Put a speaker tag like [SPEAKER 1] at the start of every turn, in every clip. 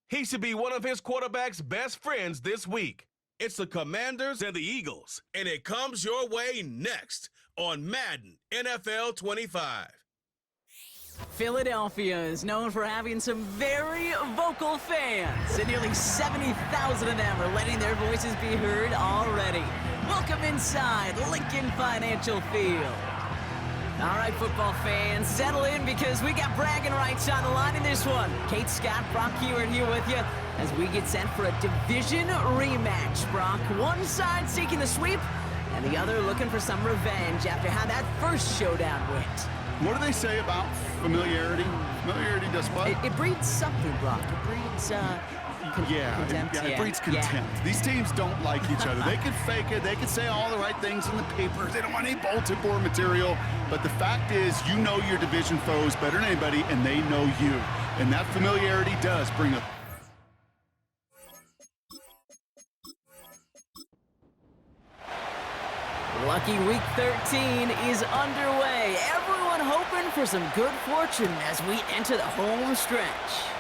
[SPEAKER 1] He should be one of his quarterback's best friends this week. It's the Commanders and the Eagles, and it comes your way next on Madden NFL 25.
[SPEAKER 2] Philadelphia is known for having some very vocal fans, and nearly 70,000 of them are letting their voices be heard already. Welcome inside Lincoln Financial Field. All right, football fans, settle in because we got bragging rights on the line in this one. Kate, Scott, Brock Hewitt here with you as we get set for a division rematch. Brock, one side seeking the sweep, and the other looking for some revenge after how that first showdown went.
[SPEAKER 3] What do they say about familiarity? Familiarity does what?
[SPEAKER 2] It breeds something, Brock. It breeds, contempt.
[SPEAKER 3] It breeds contempt.
[SPEAKER 2] Yeah.
[SPEAKER 3] These teams don't like each other. They can fake it. They can say all the right things in the papers. They don't want any bulletin board material. But the fact is, you know your division foes better than anybody, and they know you. And that familiarity does bring a...
[SPEAKER 2] Lucky Week 13 is underway. Everyone hoping for some good fortune as we enter the home stretch.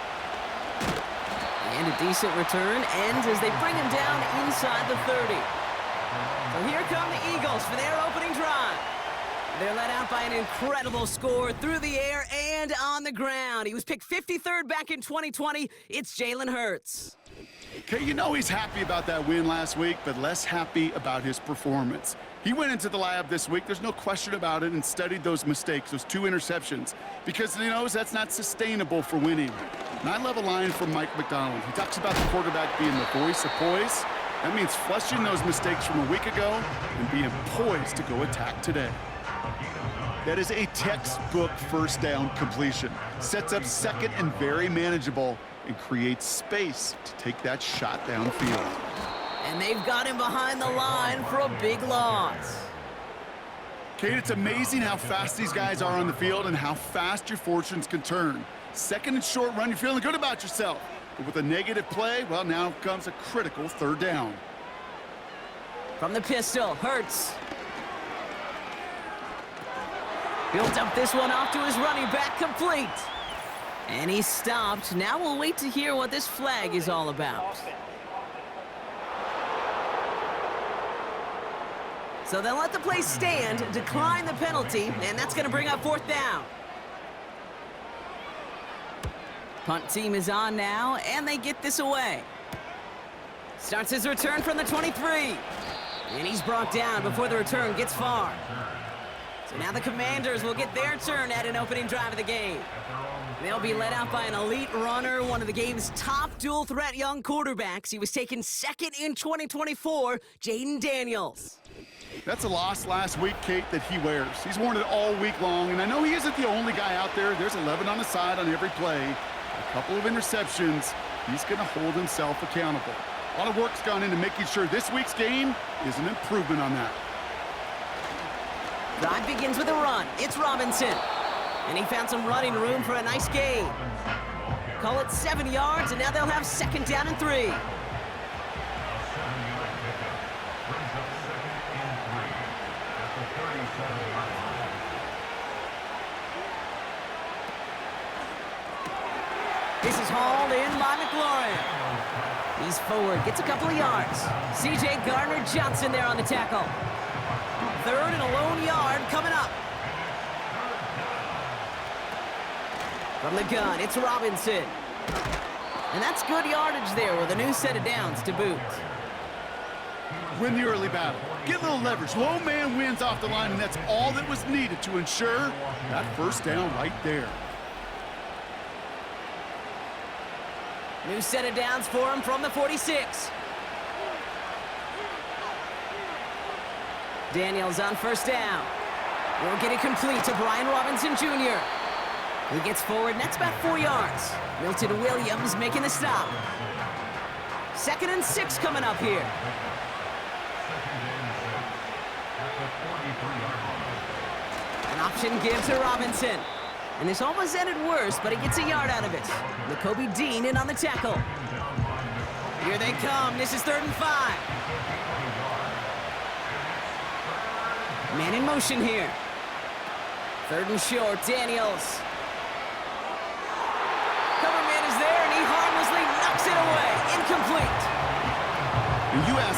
[SPEAKER 2] And a decent return ends as they bring him down inside the 30. So here come the Eagles for their opening drive. They're led out by an incredible score through the air and on the ground. He was picked 53rd back in 2020. It's Jalen Hurts.
[SPEAKER 3] Okay, you know he's happy about that win last week, but less happy about his performance. He went into the lab this week, there's no question about it, and studied those mistakes, those 2 interceptions, because he knows that's not sustainable for winning. And I love a line from Mike McDonald. He talks about the quarterback being the voice of poise. That means flushing those mistakes from a week ago and being poised to go attack today. That is a textbook first down completion. Sets up second and very manageable and creates space to take that shot downfield.
[SPEAKER 2] And they've got him behind the line for a big loss.
[SPEAKER 3] Kate, it's amazing how fast these guys are on the field and how fast your fortunes can turn. Second and short run, you're feeling good about yourself. But with a negative play, well, now comes a critical third down.
[SPEAKER 2] From the pistol, Hurts. He'll dump this one off to his running back, complete. And he's stopped. Now we'll wait to hear what this flag is all about. So they'll let the play stand, decline the penalty, and that's going to bring up fourth down. Punt team is on now, and they get this away. Starts his return from the 23. And he's brought down before the return gets far. So now the Commanders will get their turn at an opening drive of the game. They'll be led out by an elite runner, one of the game's top dual-threat young quarterbacks. He was taken second in 2024, Jaden Daniels.
[SPEAKER 3] That's a loss last week, Kate, that he wears. He's worn it all week long, and I know he isn't the only guy out there. There's 11 on the side on every play. A couple of interceptions. He's going to hold himself accountable. A lot of work's gone into making sure this week's game is an improvement on that.
[SPEAKER 2] Drive begins with a run. It's Robinson. And he found some running room for a nice gain. Call it 7 yards, and now they'll have second down and 3. This is hauled in by McLaurin. He's forward, gets a couple of yards. C.J. Gardner-Johnson there on the tackle. Third and a lone yard coming up. From the gun, it's Robinson. And that's good yardage there with a new set of downs to boot.
[SPEAKER 3] Win the early battle. Get a little leverage. Low man wins off the line, and that's all that was needed to ensure that first down right there.
[SPEAKER 2] New set of downs for him from the 46. Daniels on first down. We'll get it complete to Brian Robinson Jr. He gets forward, and that's about 4 yards. Milton Williams making the stop. 2nd and 6 coming up here. An option give to Robinson. And this almost ended worse, but he gets a yard out of it. Nakobe Dean in on the tackle. Here they come. This is 3rd and 5. Man in motion here. 3rd and short, Daniels. Cover man is there, and he harmlessly knocks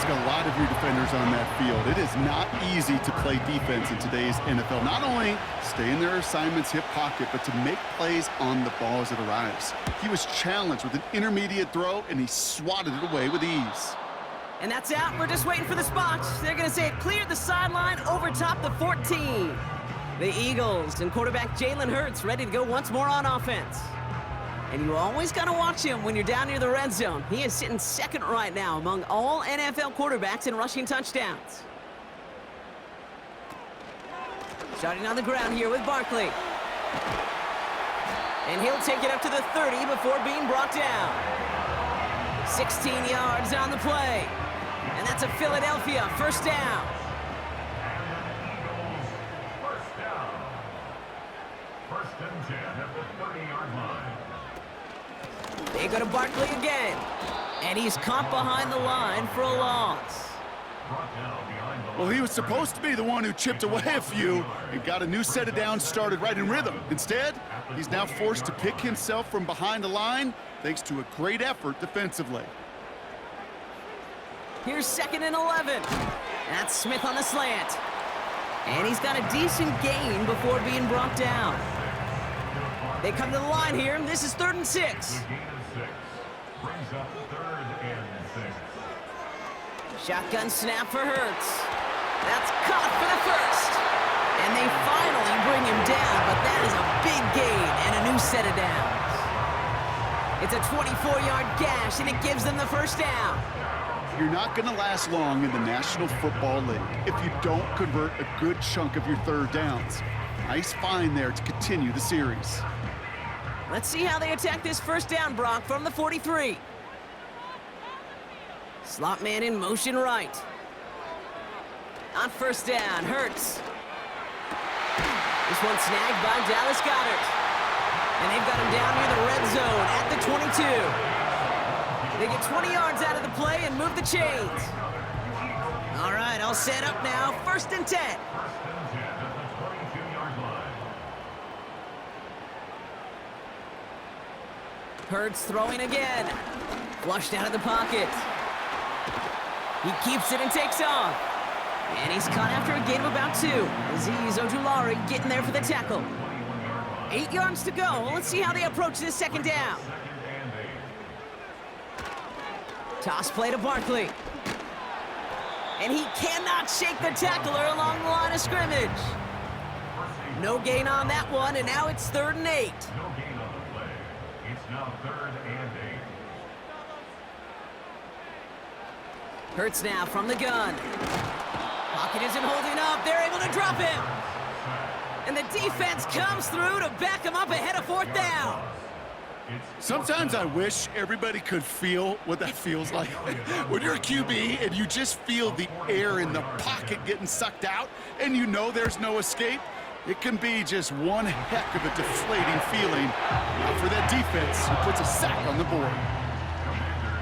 [SPEAKER 3] asking a lot of your defenders on that field. It is not easy to play defense in today's NFL. Not only stay in their assignment's hip pocket, but to make plays on the ball as it arrives. He was challenged with an intermediate throw, and he swatted it away with ease.
[SPEAKER 2] And that's out. We're just waiting for the spot. They're going to say it cleared the sideline over top the 14. The Eagles and quarterback Jalen Hurts ready to go once more on offense. And you always got to watch him when you're down near the red zone. He is sitting second right now among all NFL quarterbacks in rushing touchdowns. Starting on the ground here with Barkley. And he'll take it up to the 30 before being brought down. 16 yards on the play. And that's a Philadelphia first down.
[SPEAKER 4] First and 10 at the 30-yard line.
[SPEAKER 2] They go to Barkley again. And he's caught behind the line for a loss.
[SPEAKER 3] Well, he was supposed to be the one who chipped away a few and got a new set of downs started right in rhythm. Instead, he's now forced to pick himself from behind the line thanks to a great effort defensively.
[SPEAKER 2] Here's 2nd and 11. That's Smith on the slant. And he's got a decent gain before being brought down. They come to the line here. This is 3rd and 6.
[SPEAKER 4] The gain of 6 brings up 3rd and 6.
[SPEAKER 2] Shotgun snap for Hurts. That's caught for the first. And they finally bring him down, but that is a big gain and a new set of downs. It's a 24-yard gash, and it gives them the first down.
[SPEAKER 3] You're not going to last long in the National Football League if you don't convert a good chunk of your third downs. Nice find there to continue the series.
[SPEAKER 2] Let's see how they attack this first down, Brock, from the 43. Slot man in motion right. On first down, Hurts. This one snagged by Dallas Goedert. And they've got him down near the red zone at the 22. They get 20 yards out of the play and move the chains. All right, all set up now. 1st and 10.
[SPEAKER 4] First and 10 at the 22-yard line.
[SPEAKER 2] Hurts throwing again. Flushed out of the pocket. He keeps it and takes off. And he's caught after a gain of about 2. Azeez Ojulari getting there for the tackle. 8 yards to go. Let's see how they approach this second down. Toss play to Barkley. And he cannot shake the tackler along the line of scrimmage. No gain on that one, and now it's 3rd and 8.
[SPEAKER 4] No gain on the play. It's now 3rd and 8.
[SPEAKER 2] Hurts now from the gun. Pocket isn't holding up. They're able to drop him. And the defense comes through to back him up ahead of 4th down.
[SPEAKER 3] Sometimes I wish everybody could feel what that feels like. When you're a QB and you just feel the air in the pocket getting sucked out and you know there's no escape, it can be just one heck of a deflating feeling for that defense who puts a sack on the board.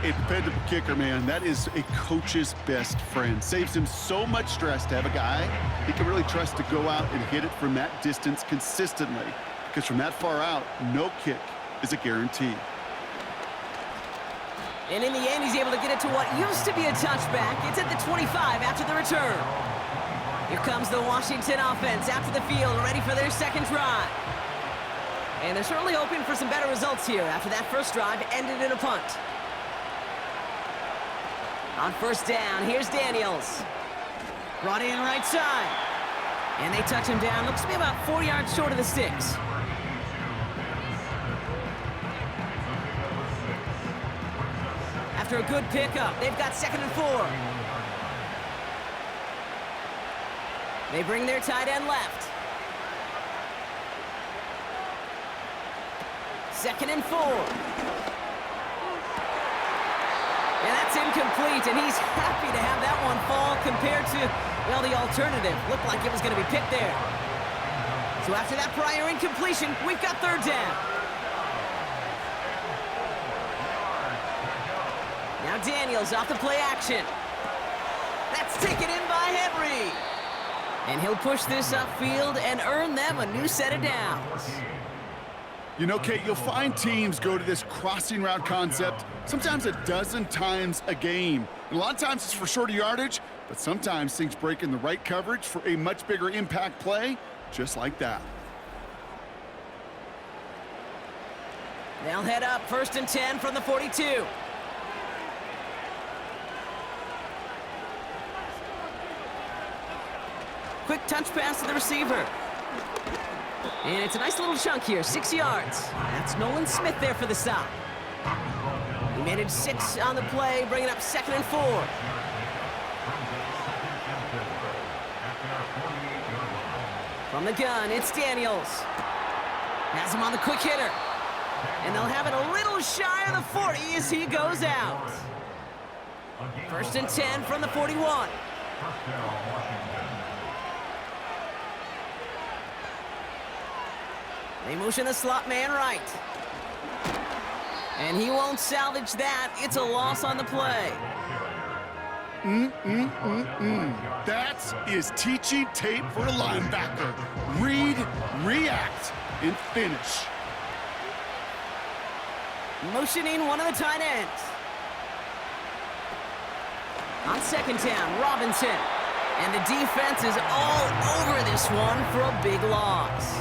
[SPEAKER 3] A dependable kicker, man, that is a coach's best friend. Saves him so much stress to have a guy he can really trust to go out and hit it from that distance consistently. Because from that far out, no kick is a guarantee.
[SPEAKER 2] And in the end, he's able to get it to what used to be a touchback. It's at the 25 after the return. Here comes the Washington offense after the field, ready for their second drive. And they're certainly hoping for some better results here after that first drive ended in a punt. On first down, here's Daniels. Brought in right side. And they touch him down. Looks to be about 4 yards short of the sticks. After a good pickup, they've got 2nd and 4. They bring their tight end left. 2nd and 4. And that's incomplete, and he's happy to have that one fall compared to, well, the alternative. Looked like it was going to be picked there. So after that prior incompletion, we've got 3rd down. Now Daniels off the play action. That's taken in by Henry. And he'll push this upfield and earn them a new set of downs.
[SPEAKER 3] You know, Kate, you'll find teams go to this crossing route concept sometimes a dozen times a game. And a lot of times it's for shorter yardage, but sometimes things break in the right coverage for a much bigger impact play, just like that.
[SPEAKER 2] They'll head up 1st and 10 from the 42. Quick touch pass to the receiver. And it's a nice little chunk here, 6 yards. That's Nolan Smith there for the stop. He managed 6 on the play, bringing up 2nd and 4. From the gun, it's Daniels. Has him on the quick hitter. And they'll have it a little shy of the 40 as he goes out. 1st and 10 from the 41. They motion the slot man right. And he won't salvage that. It's a loss on the play.
[SPEAKER 3] That is teaching tape for a linebacker. Read, react, and finish.
[SPEAKER 2] Motioning one of the tight ends. On 2nd down, Robinson. And the defense is all over this one for a big loss.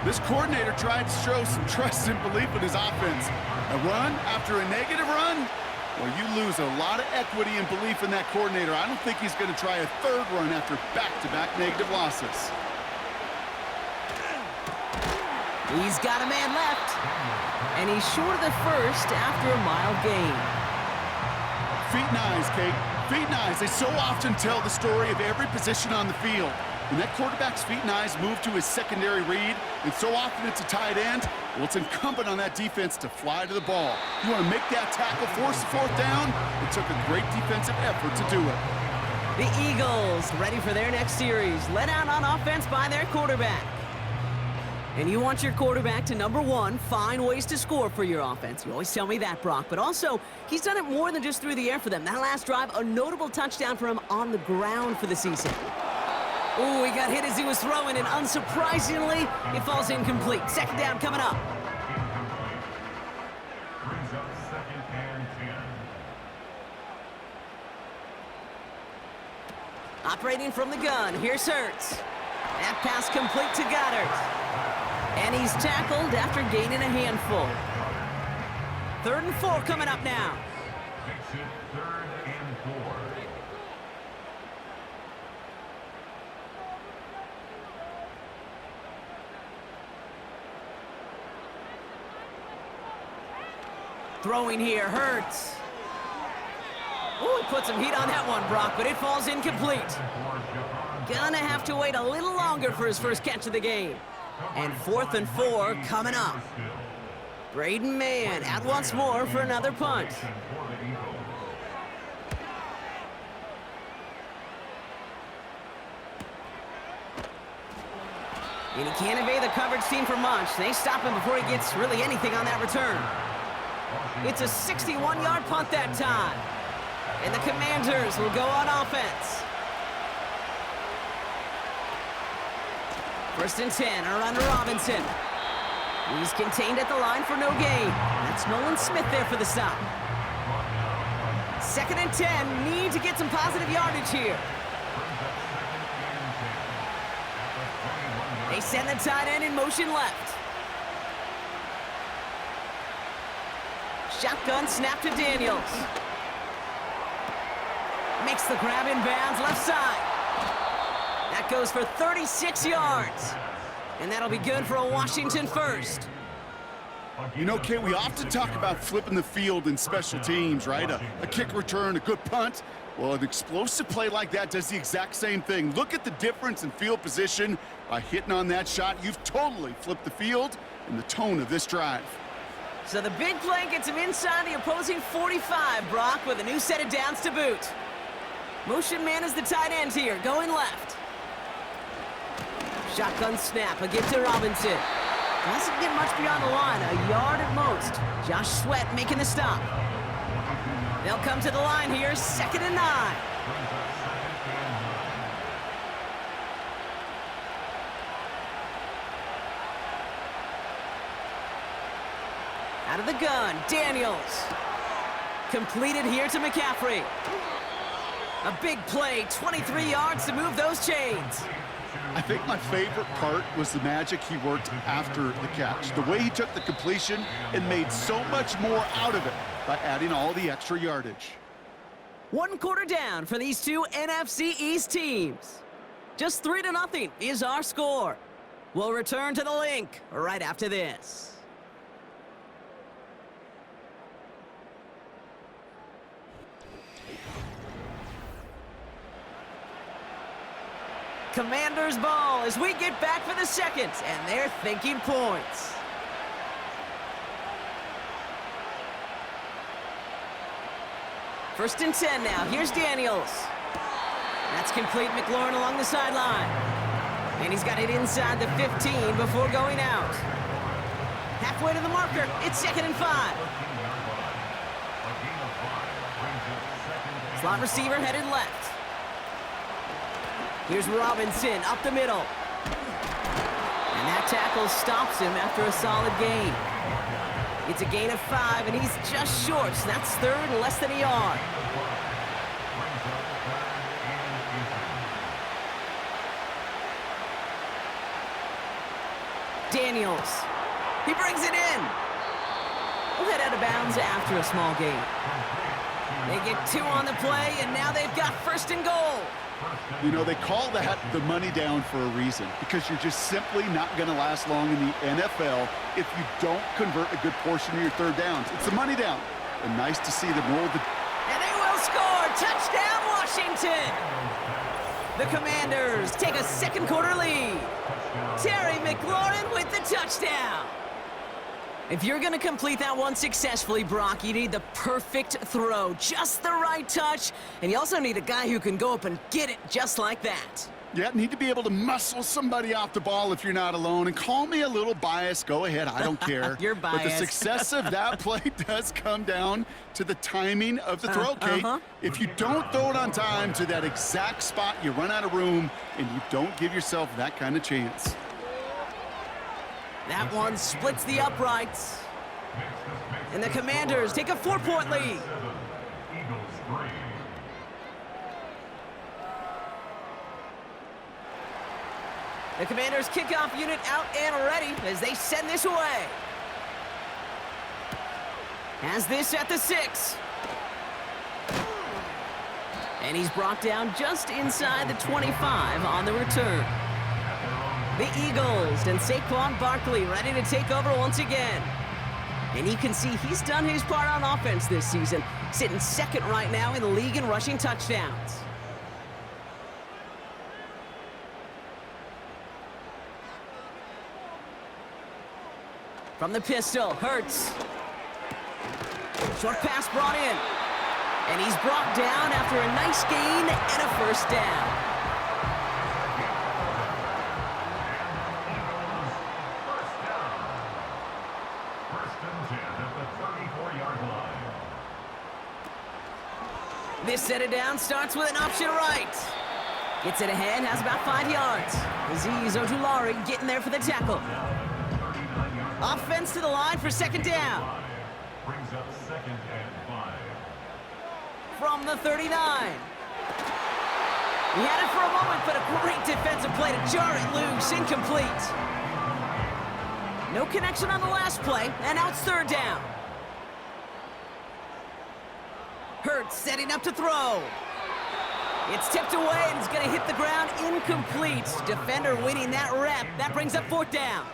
[SPEAKER 3] This coordinator tried to show some trust and belief in his offense. A run after a negative run? Well, you lose a lot of equity and belief in that coordinator. I don't think he's going to try a 3rd run after back-to-back negative losses.
[SPEAKER 2] He's got a man left. And he's short of the 1st after a mile gain.
[SPEAKER 3] Feet and eyes, Kate. Feet and eyes. They so often tell the story of every position on the field. When that quarterback's feet and eyes move to his secondary read, and so often it's a tight end, well, it's incumbent on that defense to fly to the ball. You want to make that tackle, force the 4th down? It took a great defensive effort to do it.
[SPEAKER 2] The Eagles ready for their next series, led out on offense by their quarterback. And you want your quarterback to, number 1, find ways to score for your offense. You always tell me that, Brock. But also, he's done it more than just through the air for them. That last drive, a notable touchdown for him on the ground for the season. Ooh, he got hit as he was throwing, and unsurprisingly, it falls incomplete. 2nd down coming up.
[SPEAKER 4] Brings up 2nd and 10.
[SPEAKER 2] Operating from the gun, here's Hurts. That pass complete to Goddard. And he's tackled after gaining a handful. 3rd and 4 coming up now.
[SPEAKER 4] Makes it 3rd and 4.
[SPEAKER 2] Throwing here, Hurts. Ooh, he put some heat on that one, Brock, but it falls incomplete. Gonna have to wait a little longer for his first catch of the game. And 4th and 4 coming up. Braden Mann out once more for another punt. And he can't evade the coverage team for much. They stop him before he gets really anything on that return. It's a 61-yard punt that time. And the Commanders will go on offense. 1st and 10, a run to Robinson. He's contained at the line for no gain. That's Nolan Smith there for the stop. 2nd and 10, need to get some positive yardage here. They send the tight end in motion left. Shotgun snap to Daniels. Makes the grab in bounds left side. That goes for 36 yards. And that'll be good for a Washington 1st.
[SPEAKER 3] You know, Kate, we often talk about flipping the field in special teams, right? A kick return, a good punt. Well, an explosive play like that does the exact same thing. Look at the difference in field position. By hitting on that shot, you've totally flipped the field and the tone of this drive.
[SPEAKER 2] So the big play gets him inside the opposing 45, Brock, with a new set of downs to boot. Motion man is the tight end here, going left. Shotgun snap, a give to Robinson. Doesn't get much beyond the line, a yard at most. Josh Sweat making the stop. They'll come to the line here, 2nd and 9. Out of the gun, Daniels. Completed here to McCaffrey. A big play, 23 yards to move those chains.
[SPEAKER 3] I think my favorite part was the magic he worked after the catch. The way he took the completion and made so much more out of it by adding all the extra yardage.
[SPEAKER 2] 1 quarter down for these two NFC East teams. Just 3-0 is our score. We'll return to the link right after this. Commanders ball as we get back for the second, and they're thinking points. First and 10 now. Here's Daniels. That's complete. McLaurin along the sideline. And he's got it inside the 15 before going out. Halfway to the marker. It's 2nd and 5. Slot receiver headed left. Here's Robinson up the middle. And that tackle stops him after a solid gain. It's a gain of 5, and he's just short. So that's 3rd, less than a yard. Daniels. He brings it in. We'll head out of bounds after a small gain. They get 2 on the play, and now they've got 1st and goal.
[SPEAKER 3] You know, they call that the money down for a reason, because you're just simply not going to last long in the NFL if you don't convert a good portion of your 3rd downs. It's the money down. And nice to see them roll the...
[SPEAKER 2] And they will score! Touchdown, Washington! The Commanders take a 2nd quarter lead. Terry McLaurin with the touchdown. If you're going to complete that one successfully, Brock, you need the perfect throw, just the right touch, and you also need a guy who can go up and get it just like that.
[SPEAKER 3] Yeah, need to be able to muscle somebody off the ball if you're not alone. And call me a little biased. Go ahead. I don't care.
[SPEAKER 2] You're biased.
[SPEAKER 3] But the success of that play does come down to the timing of the throw, Kate. If you don't throw it on time to that exact spot, you run out of room, and you don't give yourself that kind of chance.
[SPEAKER 2] That one splits the uprights. And the Commanders take a 4-point lead. The Commanders kickoff unit out and ready as they send this away. Has this at the 6. And he's brought down just inside the 25 on the return. The Eagles and Saquon Barkley ready to take over once again. And you can see he's done his part on offense this season, sitting 2nd right now in the league in rushing touchdowns. From the pistol, Hurts. Short pass brought in. And he's brought down after a nice gain and a 1st down. This set it down starts with an option right. Gets it ahead, has about 5 yards. Azeez Ojulari getting there for the tackle. Offense to the line for 2nd down.
[SPEAKER 4] Brings up 2nd and 5.
[SPEAKER 2] From the 39. He had it for a moment, but a great defensive play to jar it loose. Incomplete. No connection on the last play, and now it's 3rd down. Hurts setting up to throw. It's tipped away, and it's going to hit the ground incomplete. Defender winning that rep. That brings up 4th down.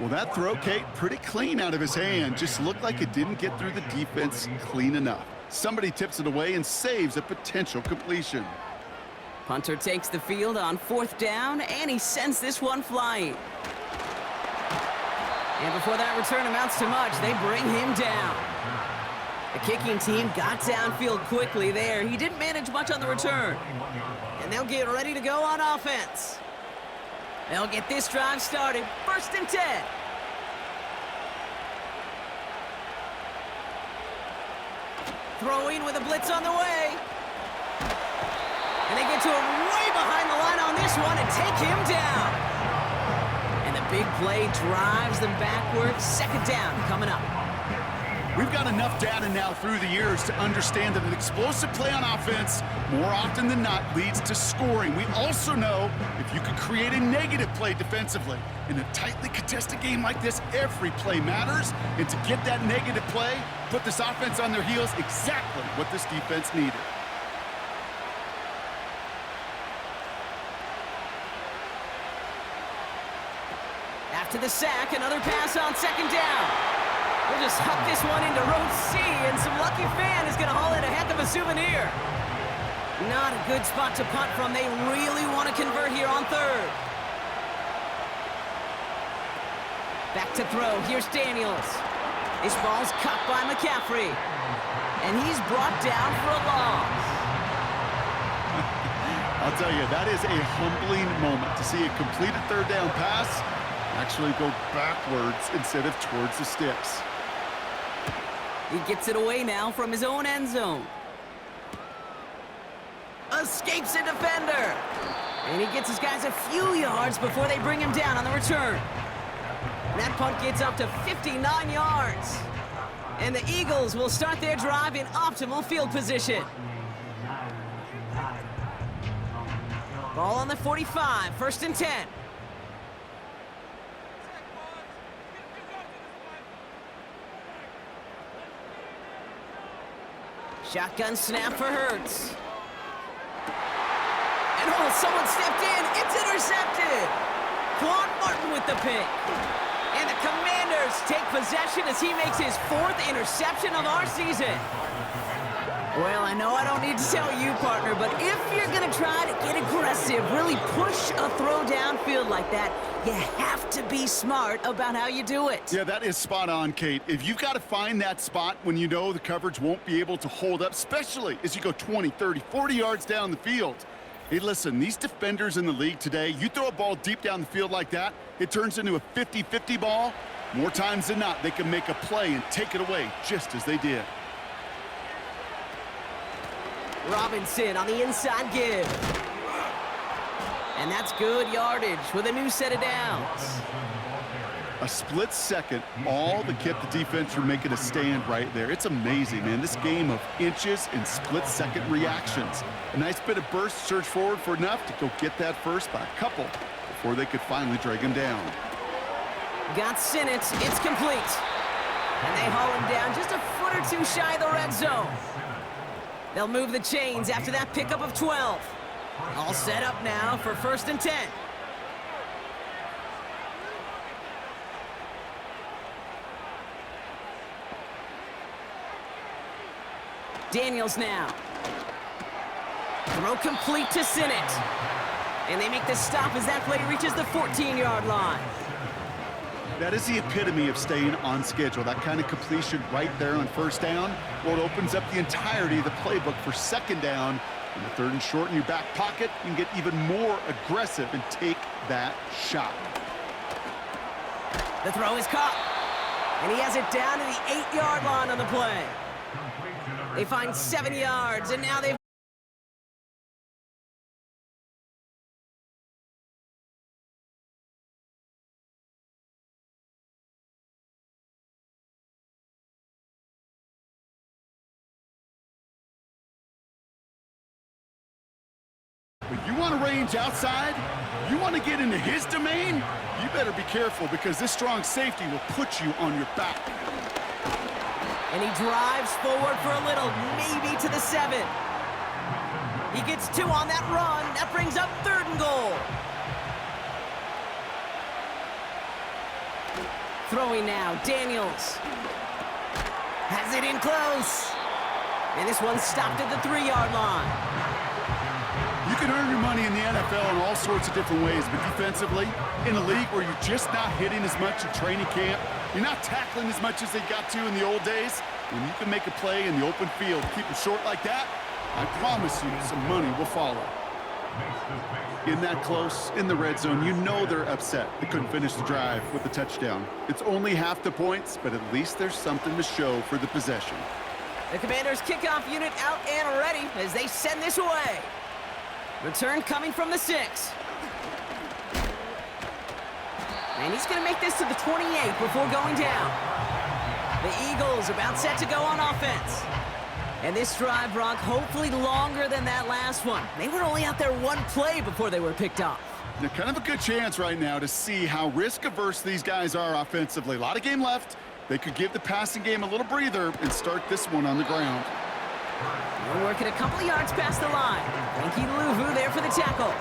[SPEAKER 3] Well, that throw, Kate, pretty clean out of his hand. Just looked like it didn't get through the defense clean enough. Somebody tips it away and saves a potential completion.
[SPEAKER 2] Punter takes the field on 4th down, and he sends this one flying. And before that return amounts to much, they bring him down. The kicking team got downfield quickly there. He didn't manage much on the return. And they'll get ready to go on offense. They'll get this drive started. 1st and 10. Throwing with a blitz on the way. And they get to him way behind the line on this one and take him down. And the big play drives them backwards. Second down coming up.
[SPEAKER 3] We've got enough data now through the years to understand that an explosive play on offense more often than not leads to scoring. We also know if you can create a negative play defensively. In a tightly contested game like this, every play matters. And to get that negative play, put this offense on their heels, exactly what this defense needed.
[SPEAKER 2] After the sack, another pass on second down. We'll just huck this one into row C, and some lucky fan is going to haul in a heck of a souvenir. Not a good spot to punt from. They really want to convert here on third. Back to throw. Here's Daniels. This ball's caught by McCaffrey. And he's brought down for a loss.
[SPEAKER 3] I'll tell you, that is a humbling moment to see a completed third down pass actually go backwards instead of towards the sticks.
[SPEAKER 2] He gets it away now from his own end zone. Escapes a defender. And he gets his guys a few yards before they bring him down on the return. That punt gets up to 59 yards. And the Eagles will start their drive in optimal field position. Ball on the 45, 1st and 10. Shotgun snap for Hurts. And someone stepped in. It's intercepted. Quan Martin with the pick. And the Commanders take possession as he makes his 4th interception of our season. Well, I know I don't need to tell you, partner, but if you're going to try to get aggressive, really push a throw downfield like that, you have to be smart about how you do it.
[SPEAKER 3] Yeah, that is spot on, Kate. If you've got to find that spot when you know the coverage won't be able to hold up, especially as you go 20, 30, 40 yards down the field. Hey, listen, these defenders in the league today, you throw a ball deep down the field like that, it turns into a 50-50 ball. More times than not, they can make a play and take it away just as they did.
[SPEAKER 2] Robinson on the inside give. And that's good yardage with a new set of downs.
[SPEAKER 3] A split second, all that kept the defense from making a stand right there. It's amazing, man. This game of inches and split-second reactions. A nice bit of burst, surge forward for enough to go get that first by a couple before they could finally drag him down.
[SPEAKER 2] Got Sinnott. It's complete. And they haul him down just a foot or two shy of the red zone. They'll move the chains after that pickup of 12. All set up now for 1st and 10. Daniels now. Throw complete to Sinnott. And they make the stop as that play reaches the 14-yard line.
[SPEAKER 3] That is the epitome of staying on schedule. That kind of completion right there on 1st down. Well, it opens up the entirety of the playbook for 2nd down. In the 3rd and short in your back pocket, you can get even more aggressive and take that shot.
[SPEAKER 2] The throw is caught. And he has it down to the 8-yard line on the play. They find 7 yards, and now they've...
[SPEAKER 3] But you want to range outside, you want to get into his domain, you better be careful because this strong safety will put you on your back.
[SPEAKER 2] And he drives forward for a little, maybe to the 7. He gets 2 on that run. That brings up 3rd and goal. Throwing now, Daniels. Has it in close. And this one's stopped at the 3-yard line.
[SPEAKER 3] You can earn your money in the NFL in all sorts of different ways, but defensively, in a league where you're just not hitting as much in training camp, you're not tackling as much as they got to in the old days, when you can make a play in the open field, keep it short like that, I promise you some money will follow. In that close, in the red zone, you know they're upset they couldn't finish the drive with the touchdown. It's only half the points, but at least there's something to show for the possession.
[SPEAKER 2] The Commanders' kickoff unit out and ready as they send this away. Return coming from the 6. And he's going to make this to the 28 before going down. The Eagles about set to go on offense. And this drive, Brock, hopefully longer than that last one. They were only out there one play before they were picked off.
[SPEAKER 3] Now, kind of a good chance right now to see how risk-averse these guys are offensively. A lot of game left. They could give the passing game a little breather and start this one on the ground.
[SPEAKER 2] We're working a couple of yards past the line. Frankie Louvu there for the tackle.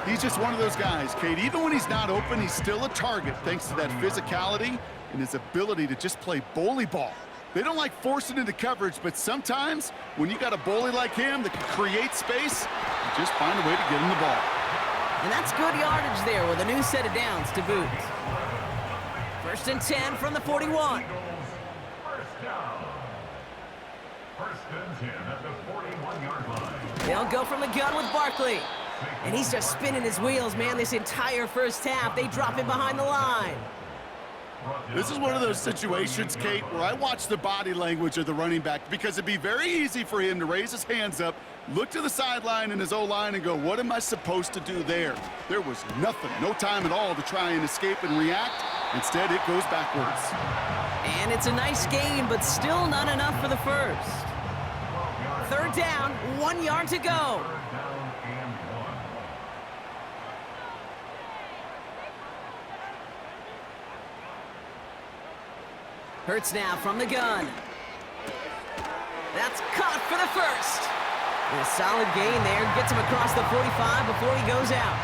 [SPEAKER 3] He's just one of those guys, Kate. Even when he's not open, he's still a target thanks to that physicality and his ability to just play bully ball. They don't like forcing into coverage, but sometimes when you got a bully like him that can create space, you just find a way to get him the ball.
[SPEAKER 2] And that's good yardage there with a new set of downs to boot. 1st and 10 from the 41.
[SPEAKER 4] First down. 1st and 10 at the 41-yard line.
[SPEAKER 2] They'll go from the gun with Barkley. And he's just spinning his wheels, man, this entire first half. They drop him behind the line.
[SPEAKER 3] This is one of those situations, Kate, where I watch the body language of the running back because it'd be very easy for him to raise his hands up, look to the sideline in his O-line and go, what am I supposed to do there? There was nothing, no time at all to try and escape and react. Instead, it goes backwards.
[SPEAKER 2] And it's a nice gain, but still not enough for the first. 3rd down, 1 yard to go. Hurts now from the gun. That's caught for the first. And a solid gain there. Gets him across the 45 before he goes out.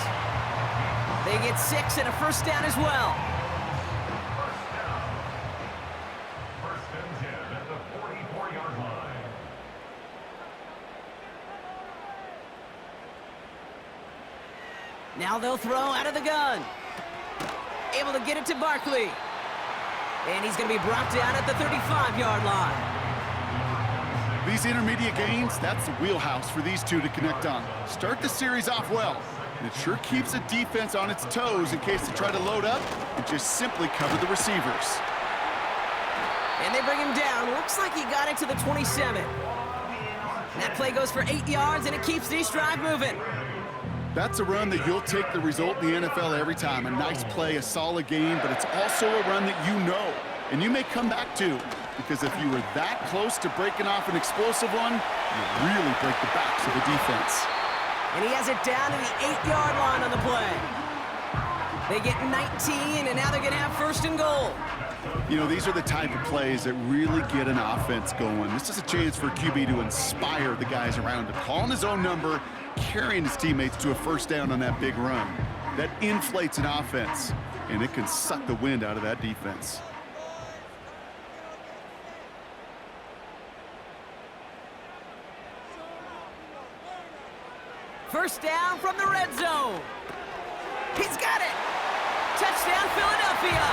[SPEAKER 2] They get 6 and a first down as well.
[SPEAKER 4] 1st and 10 at the 44-yard line.
[SPEAKER 2] Now they'll throw out of the gun. Able to get it to Barkley. And he's going to be brought down at the 35-yard line.
[SPEAKER 3] These intermediate gains, that's the wheelhouse for these two to connect on. Start the series off well. And it sure keeps the defense on its toes in case they try to load up and just simply cover the receivers.
[SPEAKER 2] And they bring him down. Looks like he got it to the 27. That play goes for 8 yards, and it keeps this drive moving.
[SPEAKER 3] That's a run that you'll take the result in the NFL every time. A nice play, a solid game, but it's also a run that you know and you may come back to, because if you were that close to breaking off an explosive one, you really break the backs of the defense.
[SPEAKER 2] And he has it down to the 8-yard line on the play. They get 19, and now they're going to have 1st and goal.
[SPEAKER 3] You know, these are the type of plays that really get an offense going. This is a chance for QB to inspire the guys around him. Calling his own number, carrying his teammates to a first down on that big run. That inflates an offense, and it can suck the wind out of that defense.
[SPEAKER 2] First down from the red zone. He's got it. Touchdown, Philadelphia.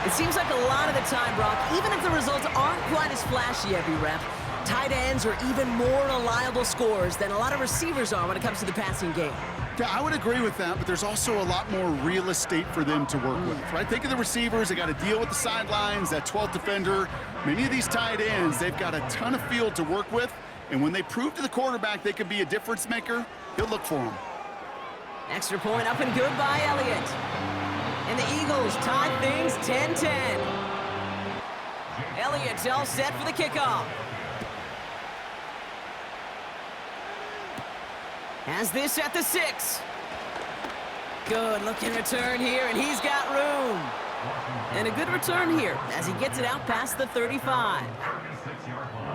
[SPEAKER 2] It seems like a lot of the time, Brock, even if the results aren't quite as flashy every rep, tight ends are even more reliable scorers than a lot of receivers are when it comes to the passing game.
[SPEAKER 3] Yeah, I would agree with that, but there's also a lot more real estate for them to work with, right? Think of the receivers. They got to deal with the sidelines, that 12th defender. Many of these tight ends, they've got a ton of field to work with, and when they prove to the quarterback they can be a difference maker, he'll look for them.
[SPEAKER 2] Extra point up and good by Elliott. And the Eagles tie things 10-10. Elliott's all set for the kickoff. Has this at the 6. Good looking return here, and he's got room. And a good return here as he gets it out past the 35.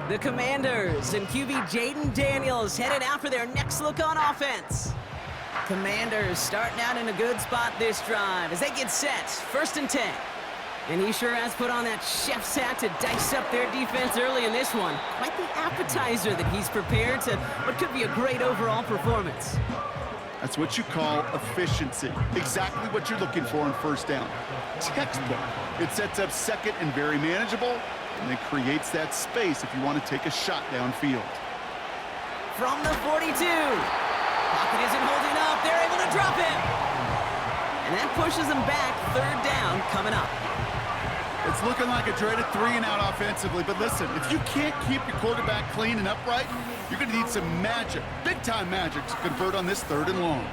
[SPEAKER 2] The Commanders and QB Jaden Daniels headed out for their next look on offense. Commanders starting out in a good spot this drive as they get set. 1st and 10. And he sure has put on that chef's hat to dice up their defense early in this one. Quite the appetizer that he's prepared to what could be a great overall performance.
[SPEAKER 3] That's what you call efficiency. Exactly what you're looking for on first down. Textbook. It sets up second and very manageable, and it creates that space if you want to take a shot downfield.
[SPEAKER 2] From the 42. Pocket isn't holding up. They're able to drop it. And that pushes them back. 3rd down coming up.
[SPEAKER 3] It's looking like a dreaded 3-and-out offensively, but listen, if you can't keep your quarterback clean and upright, you're going to need some magic, big-time magic, to convert on this 3rd and long.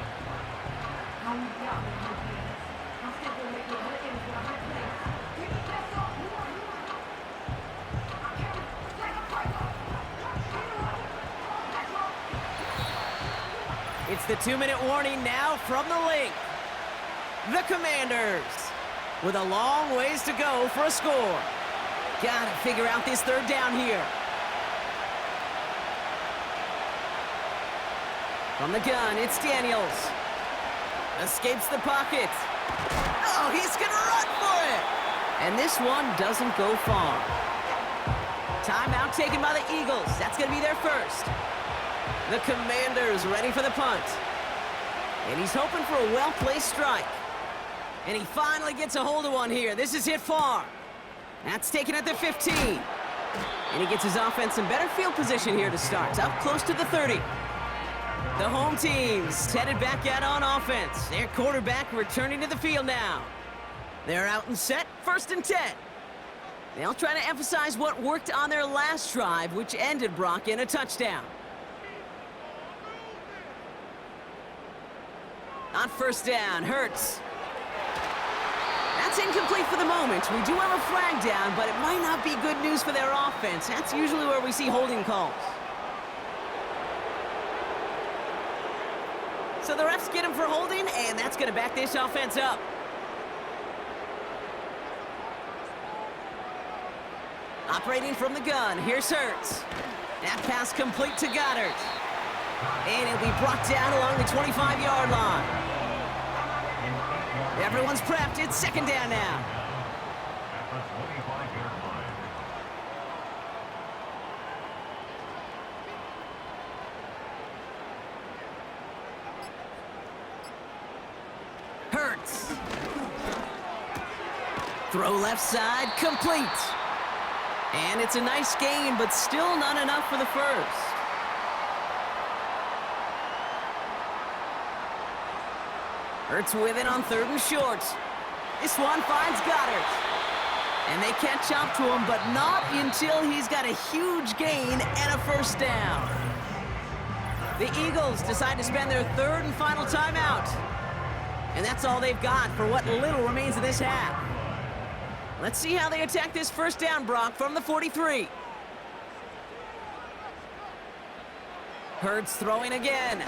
[SPEAKER 2] It's the 2-minute warning now from the link. The Commanders with a long ways to go for a score. Gotta figure out this third down here. From the gun, it's Daniels. Escapes the pocket. Oh, he's gonna run for it! And this one doesn't go far. Timeout taken by the Eagles. That's gonna be their first. The Commanders ready for the punt. And he's hoping for a well-placed strike. And he finally gets a hold of one here. This is hit far. That's taken at the 15. And he gets his offense in better field position here to start. It's up close to the 30. The home team's headed back out on offense. Their quarterback returning to the field now. They're out and set, 1st and 10. They'll try to emphasize what worked on their last drive, which ended, Brock, in a touchdown. On 1st down, Hurts. That's incomplete for the moment. We do have a flag down, but it might not be good news for their offense. That's usually where we see holding calls. So the refs get him for holding, and that's going to back this offense up. Operating from the gun, here's Hurts. That pass complete to Goddard. And it'll be brought down along the 25-yard line. Everyone's prepped, it's 2nd down now. Hurts. Throw left side, complete. And it's a nice gain, but still not enough for the first. Hurts with it on 3rd and short. This one finds Goddard. And they catch up to him, but not until he's got a huge gain and a 1st down. The Eagles decide to spend their 3rd and final timeout. And that's all they've got for what little remains of this half. Let's see how they attack this 1st down, Brock, from the 43. Hurts throwing again.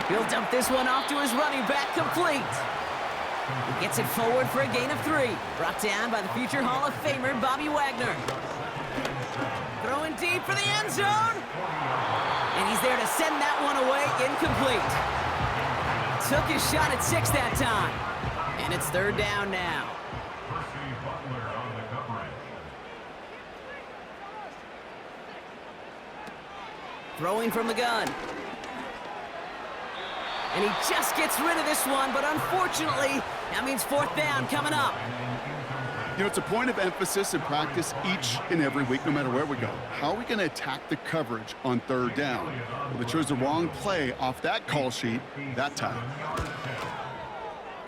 [SPEAKER 2] He'll dump this one off to his running back, complete. He gets it forward for a gain of 3. Brought down by the future Hall of Famer, Bobby Wagner. Throwing deep for the end zone. And he's there to send that one away, incomplete. Took his shot at 6 that time. And it's 3rd down now. Throwing from the gun. And he just gets rid of this one, but unfortunately, that means 4th down coming up.
[SPEAKER 3] You know, it's a point of emphasis in practice each and every week, no matter where we go. How are we going to attack the coverage on 3rd down? Well, they chose the wrong play off that call sheet that time.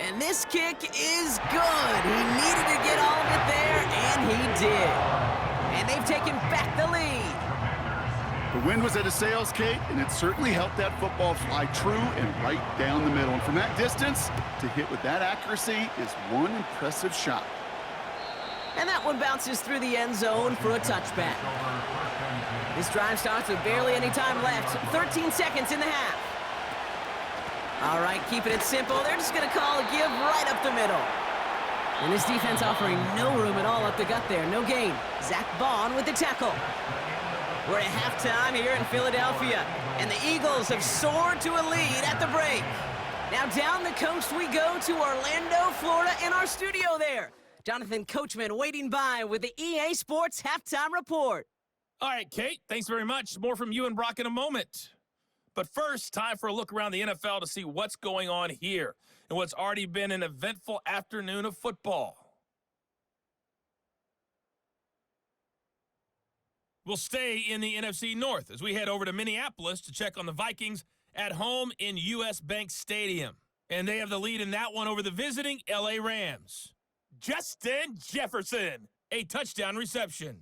[SPEAKER 2] And this kick is good. He needed to get all of it there, and he did. And they've taken back the lead.
[SPEAKER 3] The wind was at his sails, Kate, and it certainly helped that football fly true and right down the middle. And from that distance, to hit with that accuracy is one impressive shot.
[SPEAKER 2] And that one bounces through the end zone for a touchback. This drive starts with barely any time left. 13 seconds in the half. All right, keeping it simple. They're just going to call a give right up the middle. And this defense offering no room at all up the gut there. No gain. Zach Bond with the tackle. We're at halftime here in Philadelphia, and the Eagles have soared to a lead at the break. Now down the coast we go to Orlando, Florida, in our studio there. Jonathan Coachman waiting by with the EA Sports Halftime Report.
[SPEAKER 5] All right, Kate, thanks very much. More from you and Brock in a moment. But first, time for a look around the NFL to see what's going on here and what's already been an eventful afternoon of football. We'll stay in the NFC North as we head over to Minneapolis to check on the Vikings at home in U.S. Bank Stadium. And they have the lead in that one over the visiting L.A. Rams. Justin Jefferson, a touchdown reception.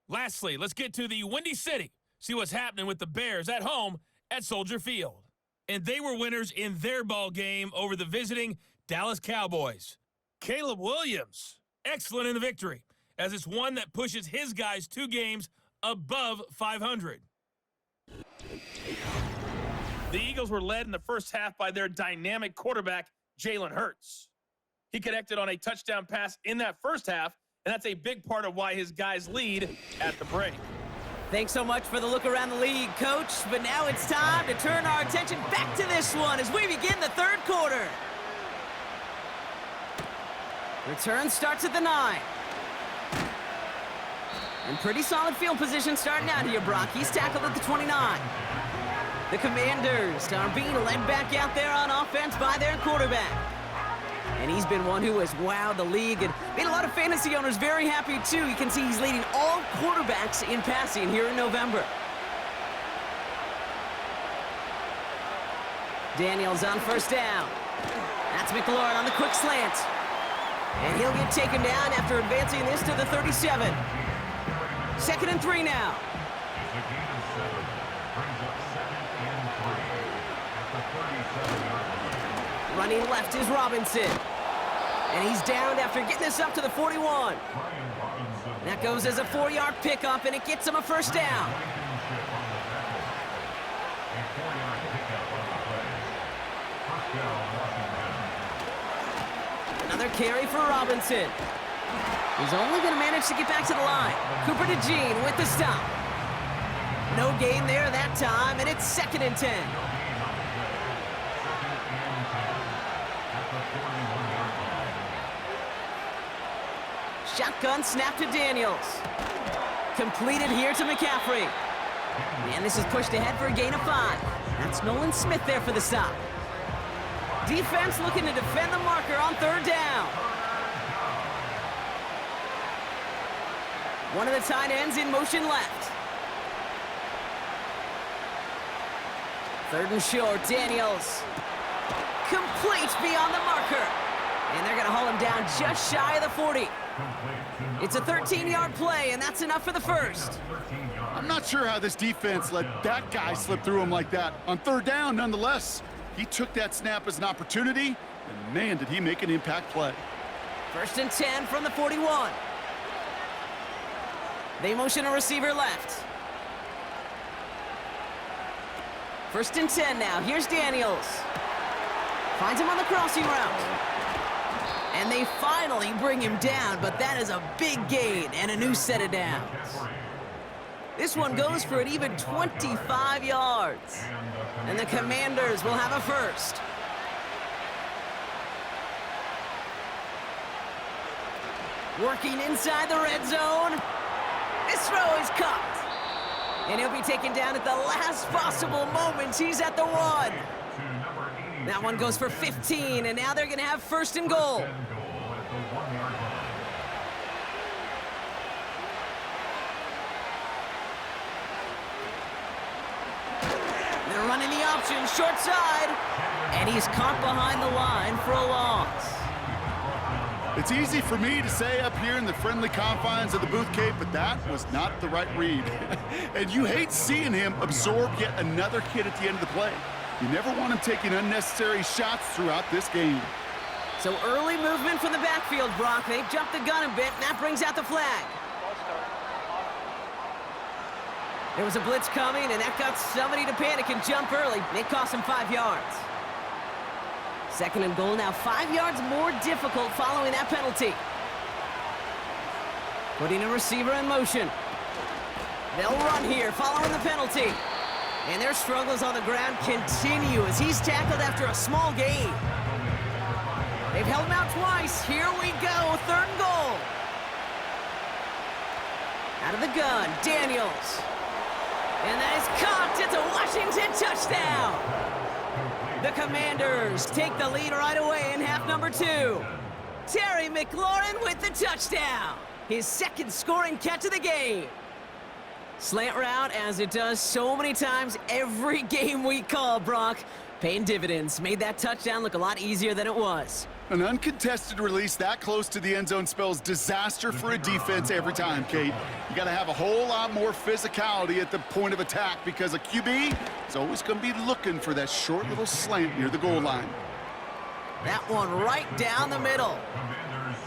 [SPEAKER 5] Lastly, let's get to the Windy City, see what's happening with the Bears at home at Soldier Field. And they were winners in their ball game over the visiting Dallas Cowboys. Caleb Williams, excellent in the victory, as it's one that pushes his guys 2 games above 500. The Eagles were led in the first half by their dynamic quarterback, Jalen Hurts. He connected on a touchdown pass in that first half, and that's a big part of why his guys lead at the break.
[SPEAKER 2] Thanks so much for the look around the league, Coach. But now it's time to turn our attention back to this one as we begin the third quarter. Return starts at the 9. And pretty solid field position starting out here, Brock. He's tackled at the 29. The Commanders are being led back out there on offense by their quarterback. And he's been one who has wowed the league and made a lot of fantasy owners very happy, too. You can see he's leading all quarterbacks in passing here in November. Daniels on first down. That's McLaurin on the quick slant. And he'll get taken down after advancing this to the 37. 2nd and 3 now.
[SPEAKER 4] It's a gain of 7. Brings up 2nd and 3 at the 37-yard line.
[SPEAKER 2] Running left is Robinson. And he's downed after getting this up to the 41. That goes as a 4-yard pickup, and it gets him a first down. Another carry for Robinson. He's only going to manage to get back to the line. Cooper DeJean with the stop. No gain there that time, and it's 2nd and 10. Shotgun snap to Daniels. Completed here to McCaffrey. And this is pushed ahead for a gain of 5. That's Nolan Smith there for the stop. Defense looking to defend the marker on 3rd down. One of the tight ends in motion left. 3rd and short, Daniels. Complete beyond the marker. And they're going to haul him down just shy of the 40. It's a 13-yard play, and that's enough for the first.
[SPEAKER 3] I'm not sure how this defense let that guy slip through him like that. On 3rd down, nonetheless, he took that snap as an opportunity, and man, did he make an impact play.
[SPEAKER 2] 1st and 10 from the 41. They motion a receiver left. 1st and 10 now. Here's Daniels. Finds him on the crossing route. And they finally bring him down, but that is a big gain and a new set of downs. This one goes for an even 25 yards. And the Commanders will have a first. Working inside the red zone. This throw is caught. And he'll be taken down at the last possible moment. He's at the 1. That one goes for 15, and now they're going to have 1st and goal. They're running the option, short side, and he's caught behind the line for a loss.
[SPEAKER 3] It's easy for me to say up here in the friendly confines of the Booth Cape, but that was not the right read. And you hate seeing him absorb yet another hit at the end of the play. You never want him taking unnecessary shots throughout this game.
[SPEAKER 2] So early movement from the backfield, Brock. They've jumped the gun a bit, and that brings out the flag. There was a blitz coming, and that got somebody to panic and jump early. It cost him 5 yards. 2nd and goal now, 5 yards more difficult following that penalty. Putting a receiver in motion. They'll run here following the penalty. And their struggles on the ground continue as he's tackled after a small gain. They've held him out twice. Here we go, 3rd and goal. Out of the gun, Daniels. And that is caught. It's a Washington touchdown. The Commanders take the lead right away in half number 2. Terry McLaurin with the touchdown. His 2nd scoring catch of the game. Slant route, as it does so many times every game we call, Brock. Paying dividends. Made that touchdown look a lot easier than it was.
[SPEAKER 3] An uncontested release that close to the end zone spells disaster for a defense every time, Kate. You got to have a whole lot more physicality at the point of attack because a QB is always going to be looking for that short little slant near the goal line.
[SPEAKER 2] That one right down the middle.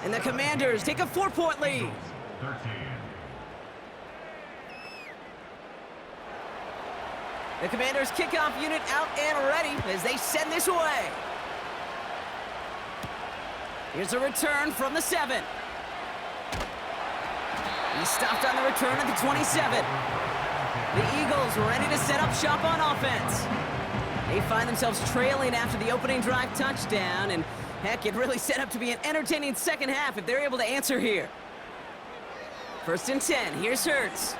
[SPEAKER 2] And the Commanders take a 4-point lead.
[SPEAKER 4] 13.
[SPEAKER 2] The Commanders' kickoff unit out and ready as they send this away. Here's a return from the 7. He's stopped on the return at the 27. The Eagles ready to set up shop on offense. They find themselves trailing after the opening drive touchdown, and heck, it really set up to be an entertaining second half if they're able to answer here. 1st and 10, here's Hurts.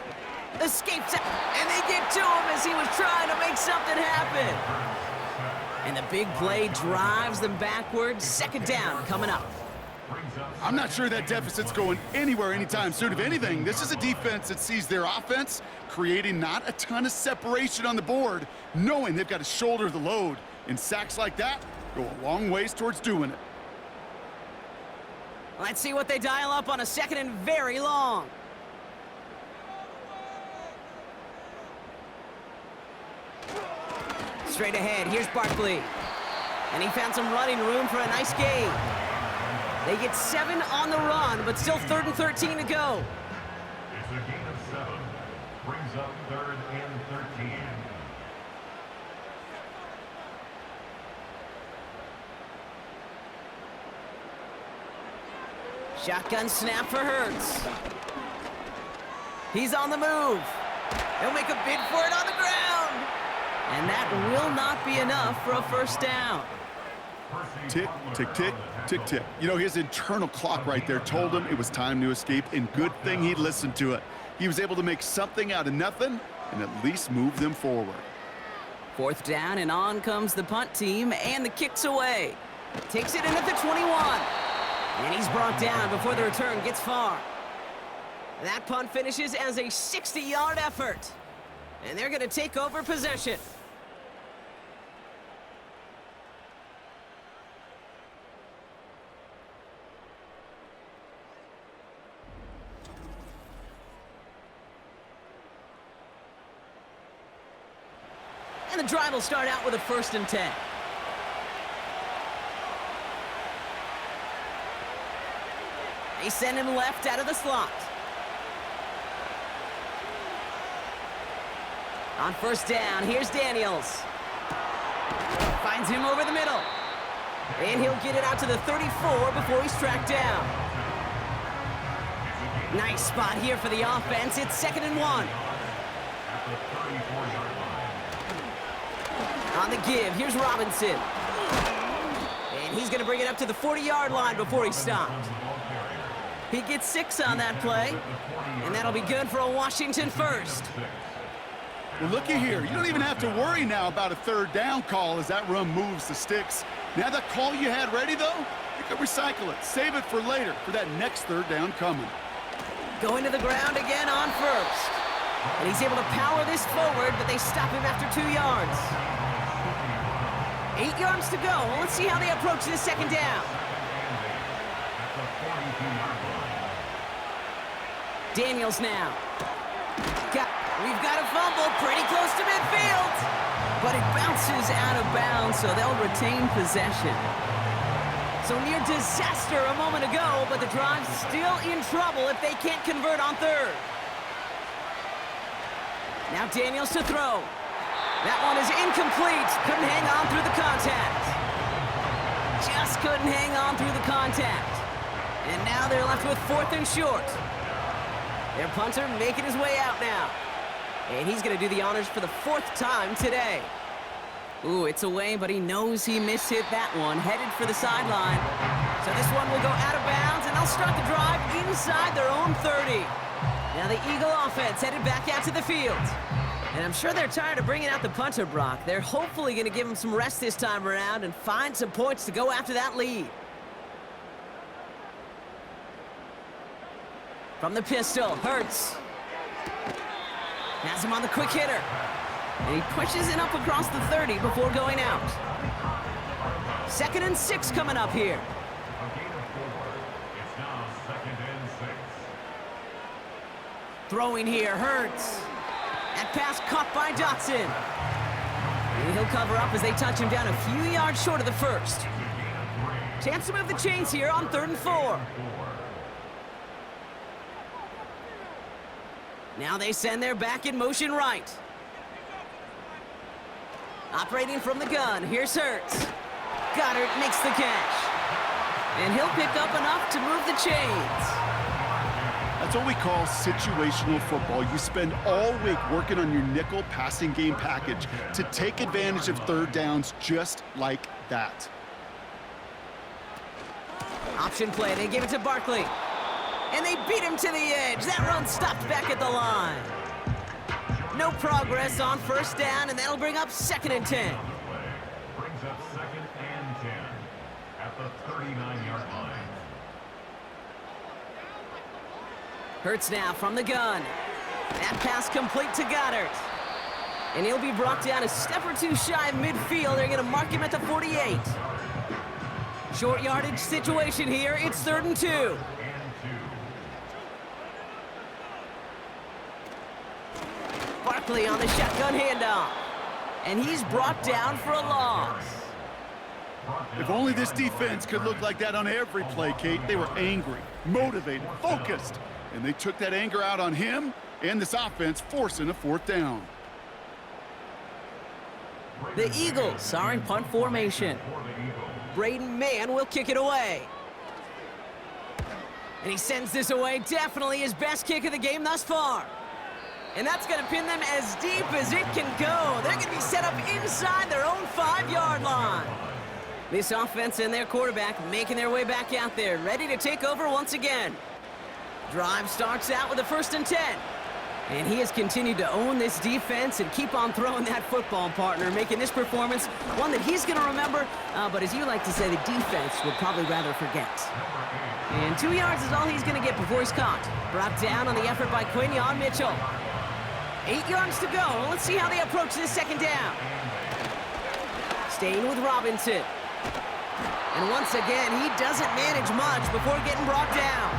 [SPEAKER 2] Escapes out, and they get to him as he was trying to make something happen. And the big play drives them backwards. 2nd down coming up.
[SPEAKER 3] I'm not sure that deficit's going anywhere anytime soon. If anything, this is a defense that sees their offense creating not a ton of separation on the board, knowing they've got to shoulder the load. And sacks like that go a long ways towards doing it.
[SPEAKER 2] Let's see what they dial up on a 2nd and very long. Straight ahead, here's Barkley. And he found some running room for a nice gain. They get 7 on the run, but still 3rd and 13 to go.
[SPEAKER 4] It's a gain of 7. Brings up 3rd and 13.
[SPEAKER 2] Shotgun snap for Hurts. He's on the move. He'll make a bid for it on the ground. And that will not be enough for a 1st down.
[SPEAKER 3] Tick, tick, tick, tick, tick. You know, his internal clock right there told him it was time to escape, and good thing he listened to it. He was able to make something out of nothing and at least move them forward.
[SPEAKER 2] 4th down, and on comes the punt team, and the kick's away. Takes it in at the 21. And he's brought down before the return gets far. That punt finishes as a 60-yard effort. And they're going to take over possession. And the drive will start out with a 1st and 10. They send him left out of the slot. On 1st down, here's Daniels. Finds him over the middle. And he'll get it out to the 34 before he's tracked down. Nice spot here for the offense. It's 2nd and 1. On the give, here's Robinson. And he's going to bring it up to the 40-yard line before he stopped. He gets 6 on that play, and that'll be good for a Washington 1st.
[SPEAKER 3] Well, looky here. You don't even have to worry now about a 3rd down call as that run moves the sticks. Now that call you had ready, though, you can recycle it. Save it for later, for that next 3rd down coming.
[SPEAKER 2] Going to the ground again on 1st. And he's able to power this forward, but they stop him after 2 yards. 8 yards to go. Well, let's see how they approach this 2nd down. Daniels now. We've got a fumble pretty close to midfield. But it bounces out of bounds, so they'll retain possession. So near disaster a moment ago, but the drive's still in trouble if they can't convert on 3rd. Now Daniels to throw. That one is incomplete. Couldn't hang on through the contact. Just couldn't hang on through the contact. And now they're left with 4th and short. Their punter making his way out now. And he's going to do the honors for the 4th time today. Ooh, it's away, but he knows he mishit that one. Headed for the sideline. So this one will go out of bounds, and they'll start the drive inside their own 30. Now the Eagle offense headed back out to the field. And I'm sure they're tired of bringing out the punter, Brock. They're hopefully going to give him some rest this time around and find some points to go after that lead. From the pistol, Hurts. Has him on the quick hitter. And he pushes it up across the 30 before going out. 2nd and 6 coming up here.
[SPEAKER 4] A gain of 4. It's now 2nd and 6.
[SPEAKER 2] Throwing here, Hurts. That pass caught by Dotson. And he'll cover up as they touch him down a few yards short of the 1st. Chance to move the chains here on 3rd and 4. Now they send their back in motion right. Operating from the gun, here's Hurts. Goddard makes the catch. And he'll pick up enough to move the chains.
[SPEAKER 3] That's what we call situational football. You spend all week working on your nickel passing game package to take advantage of third downs just like that.
[SPEAKER 2] Option play, they give it to Barkley. And they beat him to the edge. That run stopped back at the line. No progress on first down, and that'll bring up 2nd and 10.
[SPEAKER 4] Brings up 2nd and 10 at the 39-yard line.
[SPEAKER 2] Hurts now from the gun. That pass complete to Goddard. And he'll be brought down a step or two shy of midfield. They're going to mark him at the 48. Short yardage situation here. It's 3rd and 2. Barkley on the shotgun handoff. And he's brought down for a loss.
[SPEAKER 3] If only this defense could look like that on every play, Kate. They were angry, motivated, focused. And they took that anger out on him and this offense, forcing a 4th down.
[SPEAKER 2] The Eagles are in punt formation. Braden Mann will kick it away. And he sends this away. Definitely his best kick of the game thus far. And that's going to pin them as deep as it can go. They're going to be set up inside their own 5-yard line. This offense and their quarterback making their way back out there, ready to take over once again. Drive starts out with a 1st and 10. And he has continued to own this defense and keep on throwing that football, partner, making this performance one that he's going to remember, but as you like to say, the defense would probably rather forget. And 2 yards is all he's going to get before he's caught. Brought down on the effort by Quinyon Mitchell. 8 yards to go. Let's see how they approach this 2nd down. Staying with Robinson. And once again, he doesn't manage much before getting brought down.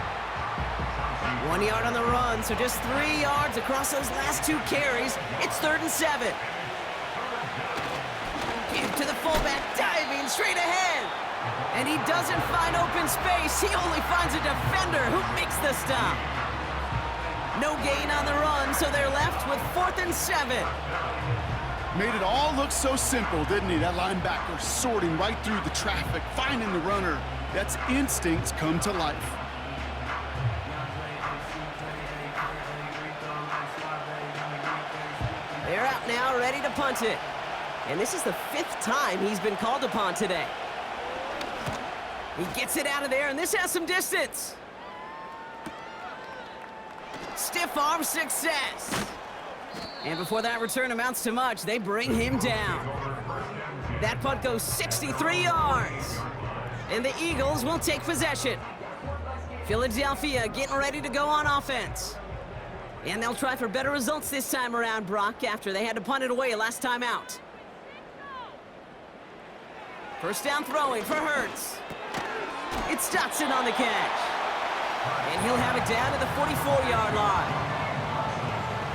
[SPEAKER 2] 1 yard on the run, so just 3 yards across those last 2 carries. It's 3rd and 7. Give to the fullback, diving straight ahead. And he doesn't find open space. He only finds a defender who makes the stop. No gain on the run, so they're left with 4th and 7.
[SPEAKER 3] Made it all look so simple, didn't he? That linebacker sorting right through the traffic, finding the runner. That's instincts come to life.
[SPEAKER 2] They're out now, ready to punt it. And this is the 5th time he's been called upon today. He gets it out of there, and this has some distance. Stiff arm success. And before that return amounts to much, they bring him down. That punt goes 63 yards. And the Eagles will take possession. Philadelphia getting ready to go on offense. And they'll try for better results this time around, Brock, after they had to punt it away last time out. First down throwing for Hurts. It's Dotson on the catch. And he'll have it down to the 44-yard line.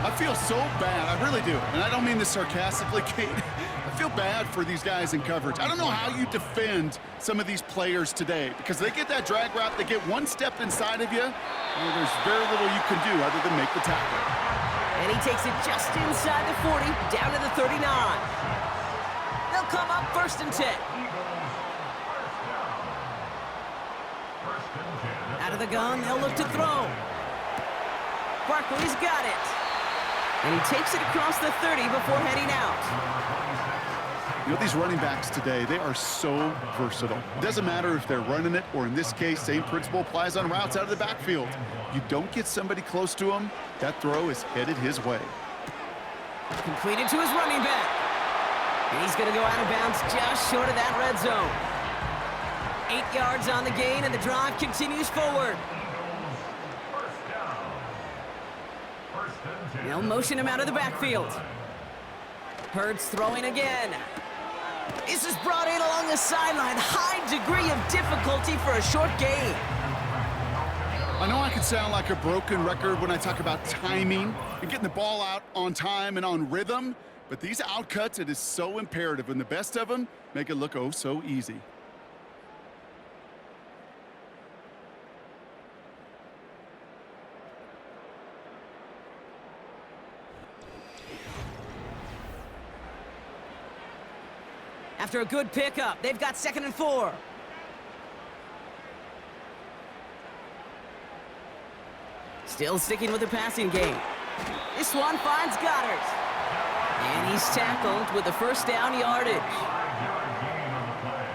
[SPEAKER 3] I feel so bad, I really do. And I don't mean this sarcastically, Kate. I feel bad for these guys in coverage. I don't know how you defend some of these players today, because they get that drag route, they get one step inside of you, and there's very little you can do other than make the tackle.
[SPEAKER 2] And he takes it just inside the 40, down to the 39. They'll come up 1st and 10. Out of the gun, they'll look to throw. Barkley's got it. And he takes it across the 30 before heading out.
[SPEAKER 3] You know, these running backs today, they are so versatile. It doesn't matter if they're running it, or in this case, same principle applies on routes out of the backfield. You don't get somebody close to him, that throw is headed his way.
[SPEAKER 2] Completed to his running back. And he's going to go out of bounds just short of that red zone. 8 yards on the gain, and the drive continues forward. They'll motion him out of the backfield. Hurts throwing again. This is brought in along the sideline. High degree of difficulty for a short gain.
[SPEAKER 3] I know I can sound like a broken record when I talk about timing and getting the ball out on time and on rhythm, but these outcuts, it is so imperative, and the best of them make it look oh so easy.
[SPEAKER 2] After a good pickup, they've got 2nd and 4. Still sticking with the passing game. This one finds Goddard. And he's tackled with the first down yardage.
[SPEAKER 4] 5-yard gain on the play.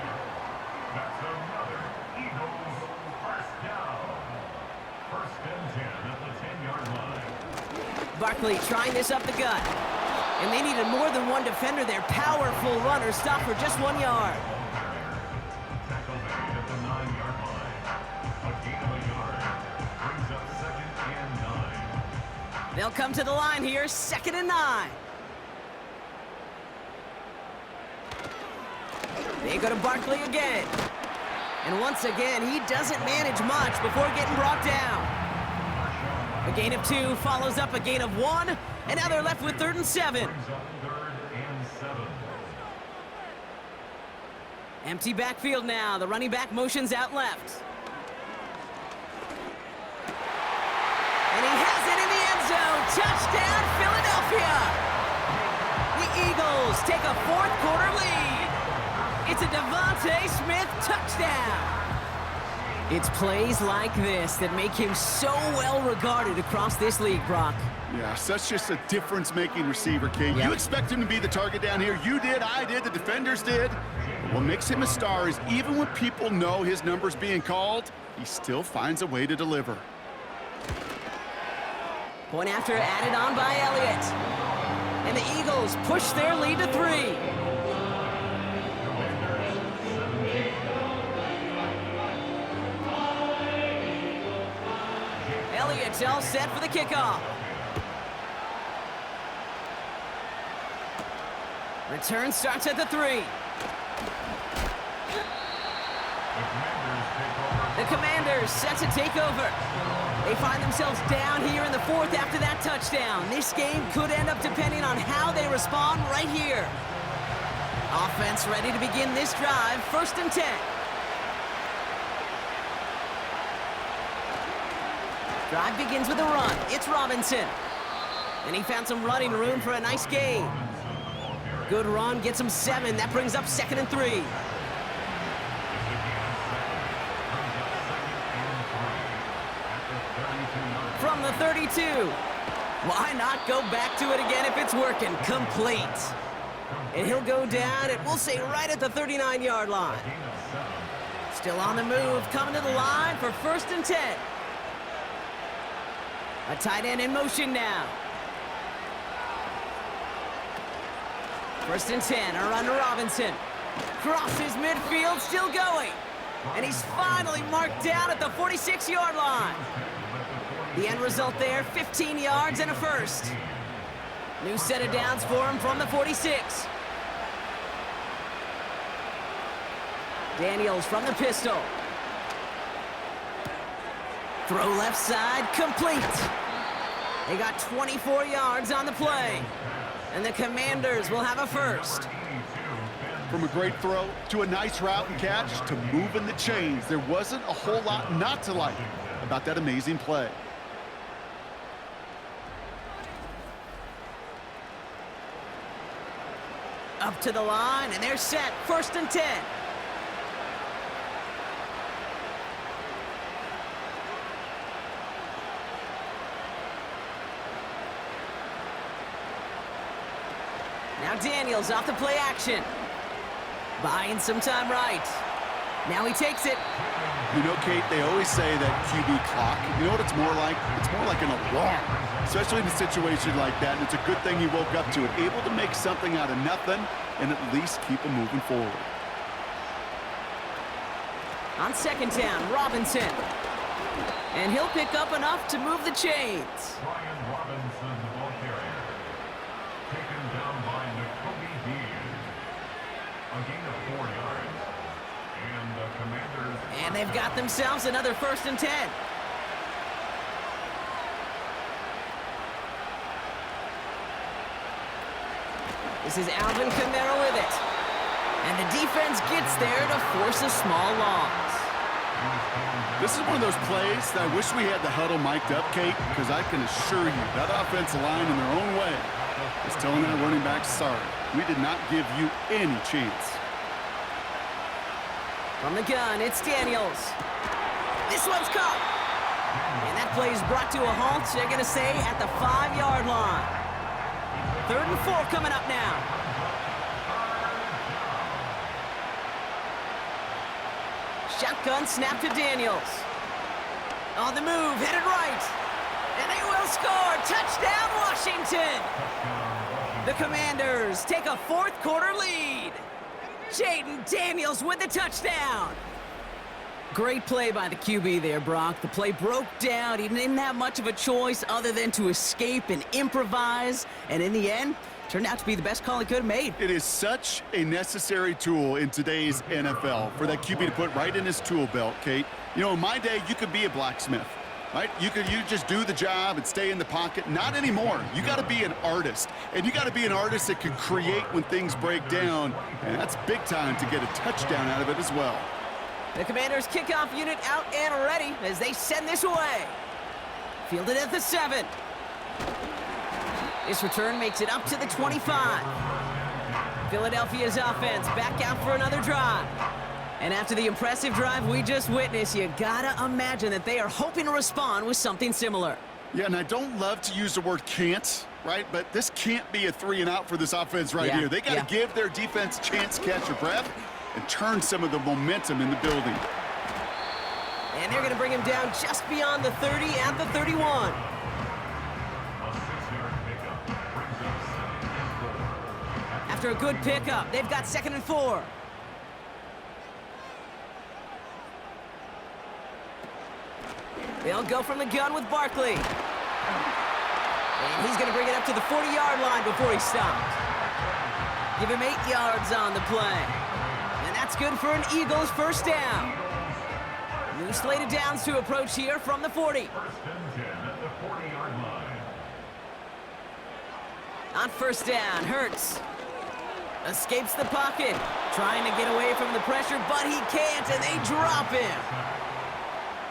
[SPEAKER 4] That's another Eagles first down. 1st and 10 at the 10-yard line.
[SPEAKER 2] Barkley trying this up the gut. And they needed more than one defender there. Powerful runner stopped for just 1 yard.
[SPEAKER 4] Tackle made at the 9-yard line. A gain of a yard. Brings up 2nd and 9.
[SPEAKER 2] They'll come to the line here, 2nd and 9. They go to Barkley again. And once again, he doesn't manage much before getting brought down. A gain of 2 follows up a gain of 1, and now they're left with 3rd and 7.
[SPEAKER 4] Brings up 3rd and 7.
[SPEAKER 2] Empty backfield now. The running back motions out left. And he has it in the end zone. Touchdown, Philadelphia! The Eagles take a 4th quarter lead. It's a Devontae Smith touchdown. It's plays like this that make him so well regarded across this league, Brock.
[SPEAKER 3] Yeah, such just a difference-making receiver, Kate. You expect him to be the target down here. You did, I did, the defenders did. But what makes him a star is even when people know his number's being called, he still finds a way to deliver.
[SPEAKER 2] Point after added on by Elliott. And the Eagles push their lead to 3. Elliott's all set for the kickoff. Return starts at the 3. The Commanders set to take over. They find themselves down here in the 4th after that touchdown. This game could end up depending on how they respond right here. Offense ready to begin this drive, 1st and 10. Drive begins with a run. It's Robinson. And he found some running room for a nice gain. Good run, gets him 7. That brings up 2nd and 3. From the 32. Why not go back to it again if it's working? Complete. And he'll go down, and we'll say right at the 39-yard line. Still on the move, coming to the line for 1st and 10. A tight end in motion now. 1st and 10, a run to Robinson. Crosses midfield, still going. And he's finally marked down at the 46-yard line. The end result there, 15 yards and a 1st. New set of downs for him from the 46. Daniels from the pistol. Throw left side, complete. They got 24 yards on the play. And the Commanders will have a 1st.
[SPEAKER 3] From a great throw to a nice route and catch to moving the chains, there wasn't a whole lot not to like about that amazing play.
[SPEAKER 2] Up to the line, and they're set. 1st and 10. Now Daniels off the play action. Buying some time right. Now he takes it.
[SPEAKER 3] You know, Kate, they always say that QB clock, you know what it's more like? It's more like an alarm, especially in a situation like that. And it's a good thing he woke up to it, able to make something out of nothing and at least keep him moving forward.
[SPEAKER 2] On 2nd down, Robinson. And he'll pick up enough to move the chains.
[SPEAKER 4] Brian Robinson, the ball carrier. Taken down by Nakobe Dean. A gain of 4 yards. And the Commanders...
[SPEAKER 2] And they've got themselves another 1st and 10. This is Alvin Kamara with it. And the defense gets there to force a small loss.
[SPEAKER 3] This is one of those plays that I wish we had the huddle mic'd up, Kate, because I can assure you that offensive line in their own way is telling that running back, sorry, we did not give you any chance.
[SPEAKER 2] From the gun, it's Daniels. This one's caught. And that play is brought to a halt, they're going to say, at the 5-yard line. 3rd and 4 coming up now. Shotgun snap to Daniels. On the move, headed right. And they will score. Touchdown, Washington. The Commanders take a 4th quarter lead. Jaden Daniels with the touchdown. Great play by the QB there, Brock. The play broke down. He didn't have much of a choice other than to escape and improvise. And in the end, turned out to be the best call he could have made.
[SPEAKER 3] It is such a necessary tool in today's NFL for that QB to put right in his tool belt, Kate. You know, in my day, you could be a blacksmith, right? You just do the job and stay in the pocket. Not anymore. You got to be an artist. And you got to be an artist that can create when things break down. And that's big time to get a touchdown out of it as well.
[SPEAKER 2] The Commanders' kickoff unit out and ready as they send this away. Fielded at the 7. This return makes it up to the 25. Philadelphia's offense back out for another drive. And after the impressive drive we just witnessed, you gotta imagine that they are hoping to respond with something similar.
[SPEAKER 3] Yeah, and I don't love to use the word can't, right? But this can't be a 3-and-out for this offense right here. They got to give their defense a chance to catch their breath and turn some of the momentum in the building.
[SPEAKER 2] And they're going to bring him down just beyond the 30 at the 31. After a good pickup, they've got 2nd and 4. They'll go from the gun with Barkley. And he's going to bring it up to the 40-yard line before he stopped. Give him 8 yards on the play. And that's good for an Eagles first down. New slate of downs to approach here from the 40.
[SPEAKER 4] 1st and 10 at the 40-yard line.
[SPEAKER 2] On first down, Hurts escapes the pocket, trying to get away from the pressure, but he can't, and they drop him.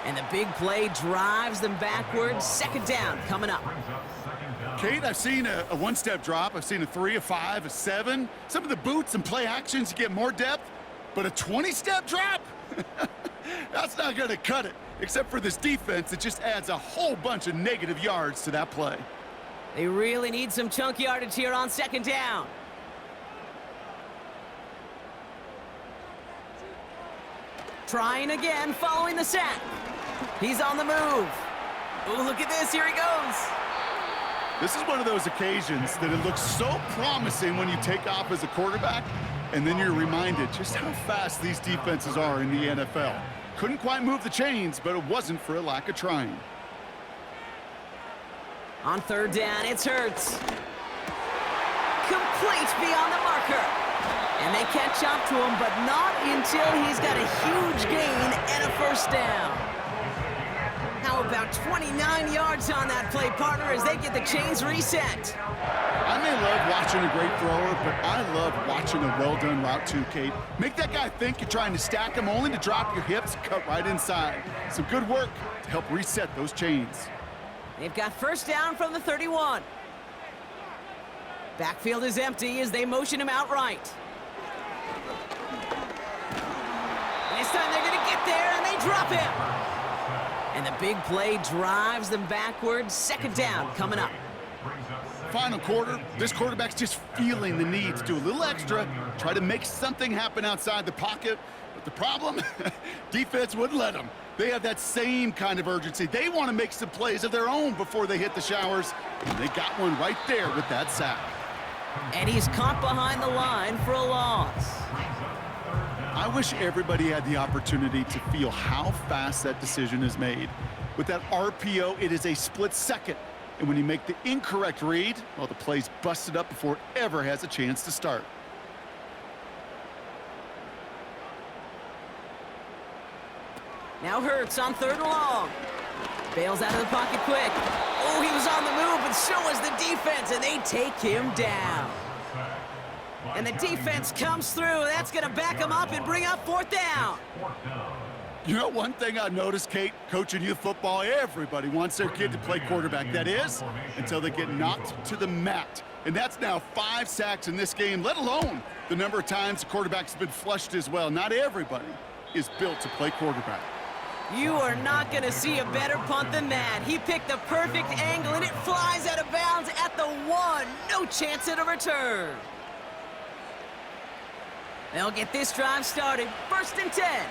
[SPEAKER 2] And the big play drives them backwards. 2nd down coming up.
[SPEAKER 3] Kate, I've seen a 1-step drop. I've seen a 3, a 5, a 7. Some of the boots and play actions get more depth, but a 20-step drop? That's not going to cut it, except for this defense that just adds a whole bunch of negative yards to that play.
[SPEAKER 2] They really need some chunk yardage here on 2nd down. Trying again, following the sack. He's on the move. Oh, look at this. Here he goes.
[SPEAKER 3] This is one of those occasions that it looks so promising when you take off as a quarterback, and then you're reminded just how fast these defenses are in the NFL. Couldn't quite move the chains, but it wasn't for a lack of trying.
[SPEAKER 2] On 3rd down, it's Hurts. Complete beyond the marker. And they catch up to him, but not until he's got a huge gain and a first down. How about 29 yards on that play, partner, as they get the chains reset?
[SPEAKER 3] I may love watching a great thrower, but I love watching a well-done route too, Kate. Make that guy think you're trying to stack him, only to drop your hips and cut right inside. Some good work to help reset those chains.
[SPEAKER 2] They've got first down from the 31. Backfield is empty as they motion him outright. This time they're going to get there, and they drop him. And the big play drives them backwards. 2nd down coming up.
[SPEAKER 3] Final quarter, this quarterback's just feeling the need to do a little extra, try to make something happen outside the pocket. But the problem, defense wouldn't let them. They have that same kind of urgency. They want to make some plays of their own before they hit the showers. And they got one right there with that sack.
[SPEAKER 2] And he's caught behind the line for a loss.
[SPEAKER 3] I wish everybody had the opportunity to feel how fast that decision is made. With that RPO, it is a split second. And when you make the incorrect read, well, the play's busted up before it ever has a chance to start.
[SPEAKER 2] Now Hurts on 3rd and long. Bails out of the pocket quick. Oh, he was on the move, but so was the defense, and they take him down. And the defense comes through. That's going to back him up and bring up 4th down.
[SPEAKER 3] You know, one thing I noticed, Kate, coaching youth football, everybody wants their kid to play quarterback. That is, until they get knocked to the mat. And that's now 5 sacks in this game, let alone the number of times the quarterback's been flushed as well. Not everybody is built to play quarterback.
[SPEAKER 2] You are not going to see a better punt than that. He picked the perfect angle, and it flies out of bounds at the 1. No chance at a return. They'll get this drive started. 1st and 10.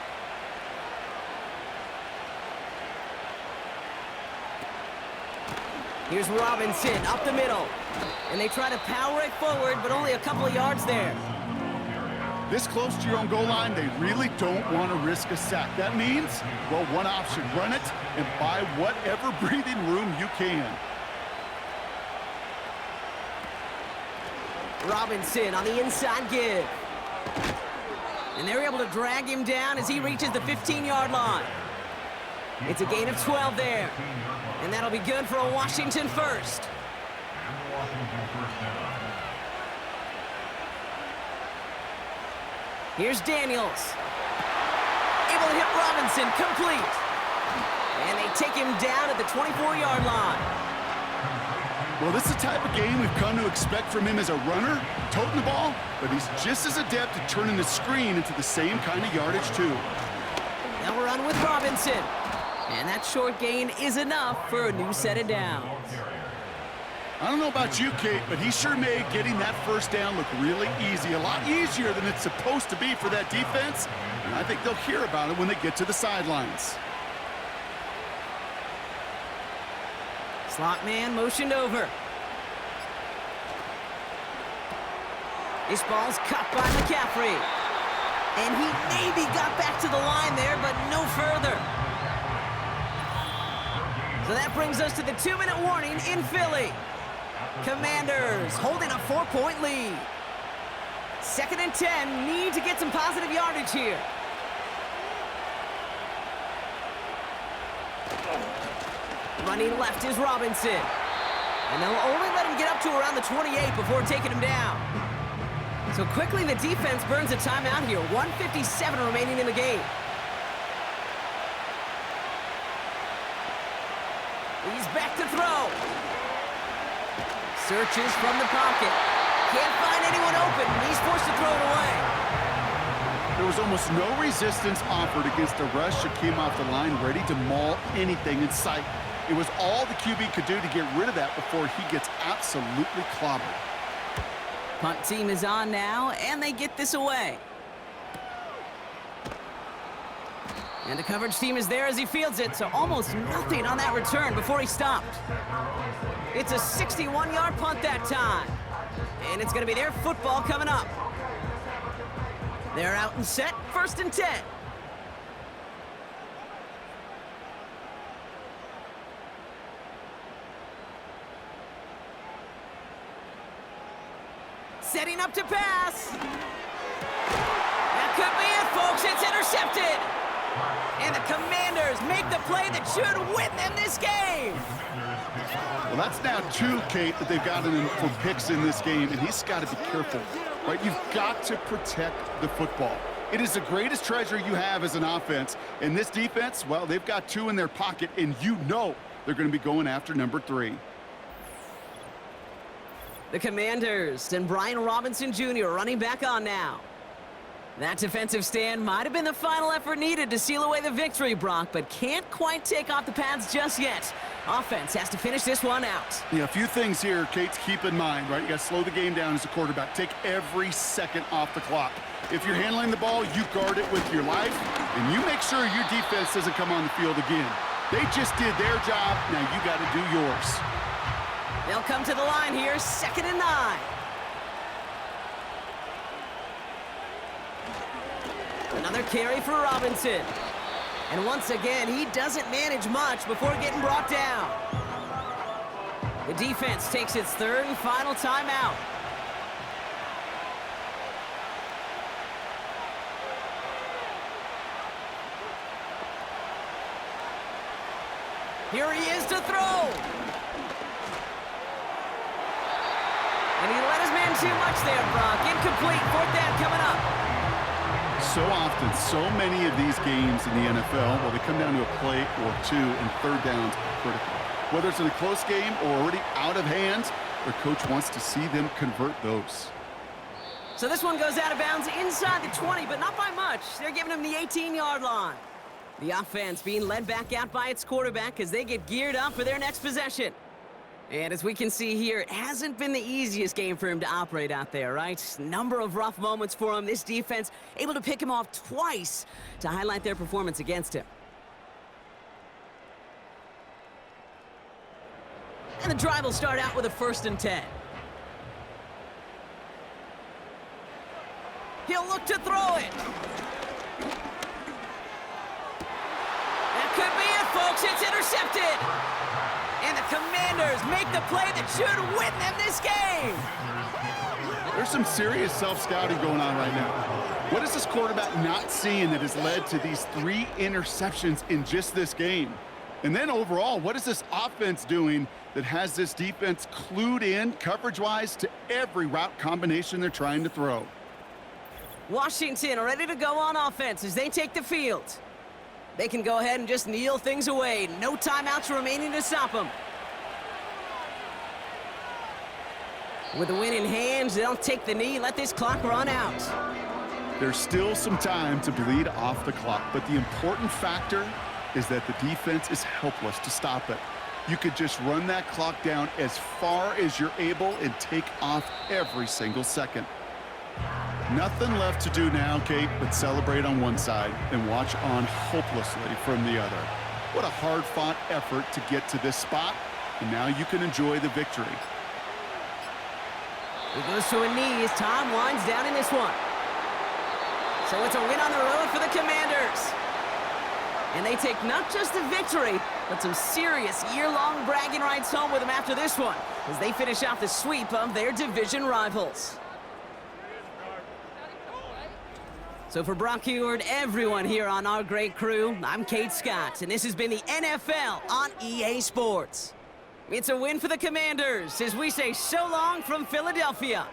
[SPEAKER 2] Here's Robinson up the middle. And they try to power it forward, but only a couple of yards there.
[SPEAKER 3] This close to your own goal line, they really don't want to risk a sack. That means, well, one option, run it and buy whatever breathing room you can.
[SPEAKER 2] Robinson on the inside give. And they're able to drag him down as he reaches the 15-yard line. It's a gain of 12 there. And that'll be good for a Washington first. Here's Daniels. Able to hit Robinson, complete. And they take him down at the 24-yard line.
[SPEAKER 3] Well, this is the type of game we've come to expect from him as a runner, toting the ball, but he's just as adept at turning the screen into the same kind of yardage, too.
[SPEAKER 2] Now we're on with Robinson. And that short gain is enough for a new set of downs.
[SPEAKER 3] I don't know about you, Kate, but he sure made getting that first down look really easy. A lot easier than it's supposed to be for that defense. And I think they'll hear about it when they get to the sidelines.
[SPEAKER 2] Slot man motioned over. This ball's caught by McCaffrey. And he maybe got back to the line there, but no further. So that brings us to the 2-minute warning in Philly. Commanders holding a 4-point lead. 2nd and 10, need to get some positive yardage here. Running left is Robinson. And they'll only let him get up to around the 28 before taking him down. So quickly the defense burns a timeout here. 1:57 remaining in the game. He's back to throw. Searches from the pocket. Can't find anyone open. He's forced to throw it away.
[SPEAKER 3] There was almost no resistance offered against a rush that came off the line ready to maul anything in sight. It was all the QB could do to get rid of that before he gets absolutely clobbered.
[SPEAKER 2] Punt team is on now, and they get this away. And the coverage team is there as he fields it, so almost nothing on that return before he stopped. It's a 61-yard punt that time. And it's going to be their football coming up. They're out and set, 1st and 10. Setting up to pass. That could be it, folks. It's intercepted. And the Commanders make the play that should win them this game.
[SPEAKER 3] Well, that's now 2, Kate, that they've gotten him for picks in this game, and he's got to be careful, right? You've got to protect the football. It is the greatest treasure you have as an offense. And this defense, well, they've got 2 in their pocket, and you know they're going to be going after number 3.
[SPEAKER 2] The Commanders and Brian Robinson Jr. running back on now. That defensive stand might have been the final effort needed to seal away the victory, Brock, but can't quite take off the pads just yet. Offense has to finish this one out.
[SPEAKER 3] Yeah, a few things here, Kate, to keep in mind, right? You got to slow the game down as a quarterback. Take every second off the clock. If you're handling the ball, you guard it with your life, and you make sure your defense doesn't come on the field again. They just did their job. Now you got to do yours.
[SPEAKER 2] They'll come to the line here, 2nd and 9. Another carry for Robinson. And once again, he doesn't manage much before getting brought down. The defense takes its 3rd and final timeout. Here he is to throw. And he let his man too much there, Brock. Incomplete. 4th down coming up.
[SPEAKER 3] So often, so many of these games in the NFL, well, they come down to a play or 2, and 3rd downs are critical. Whether it's in a close game or already out of hand, their coach wants to see them convert those.
[SPEAKER 2] So this one goes out of bounds inside the 20, but not by much. They're giving him the 18-yard line. The offense being led back out by its quarterback as they get geared up for their next possession. And as we can see here, it hasn't been the easiest game for him to operate out there, right? Number of rough moments for him. This defense able to pick him off twice to highlight their performance against him. And the drive will start out with a 1st and 10. He'll look to throw it. That could be it, folks. It's intercepted. And the Commanders make the play that should win them this game.
[SPEAKER 3] There's some serious self-scouting going on right now. What is this quarterback not seeing that has led to these 3 interceptions in just this game? And then overall, what is this offense doing that has this defense clued in coverage-wise to every route combination they're trying to throw?
[SPEAKER 2] Washington are ready to go on offense as they take the field. They can go ahead and just kneel things away. No timeouts remaining to stop them. With the win in hand, they'll take the knee and let this clock run out.
[SPEAKER 3] There's still some time to bleed off the clock, but the important factor is that the defense is helpless to stop it. You could just run that clock down as far as you're able and take off every single second. Nothing left to do now, Kate, but celebrate on one side and watch on hopelessly from the other. What a hard-fought effort to get to this spot, and now you can enjoy the victory.
[SPEAKER 2] He goes to a knee as Tom winds down in this one. So it's a win on the road for the Commanders. And they take not just the victory, but some serious year-long bragging rights home with them after this one, as they finish off the sweep of their division rivals. So for Brock Heward, everyone here on our great crew, I'm Kate Scott, and this has been the NFL on EA Sports. It's a win for the Commanders as we say so long from Philadelphia.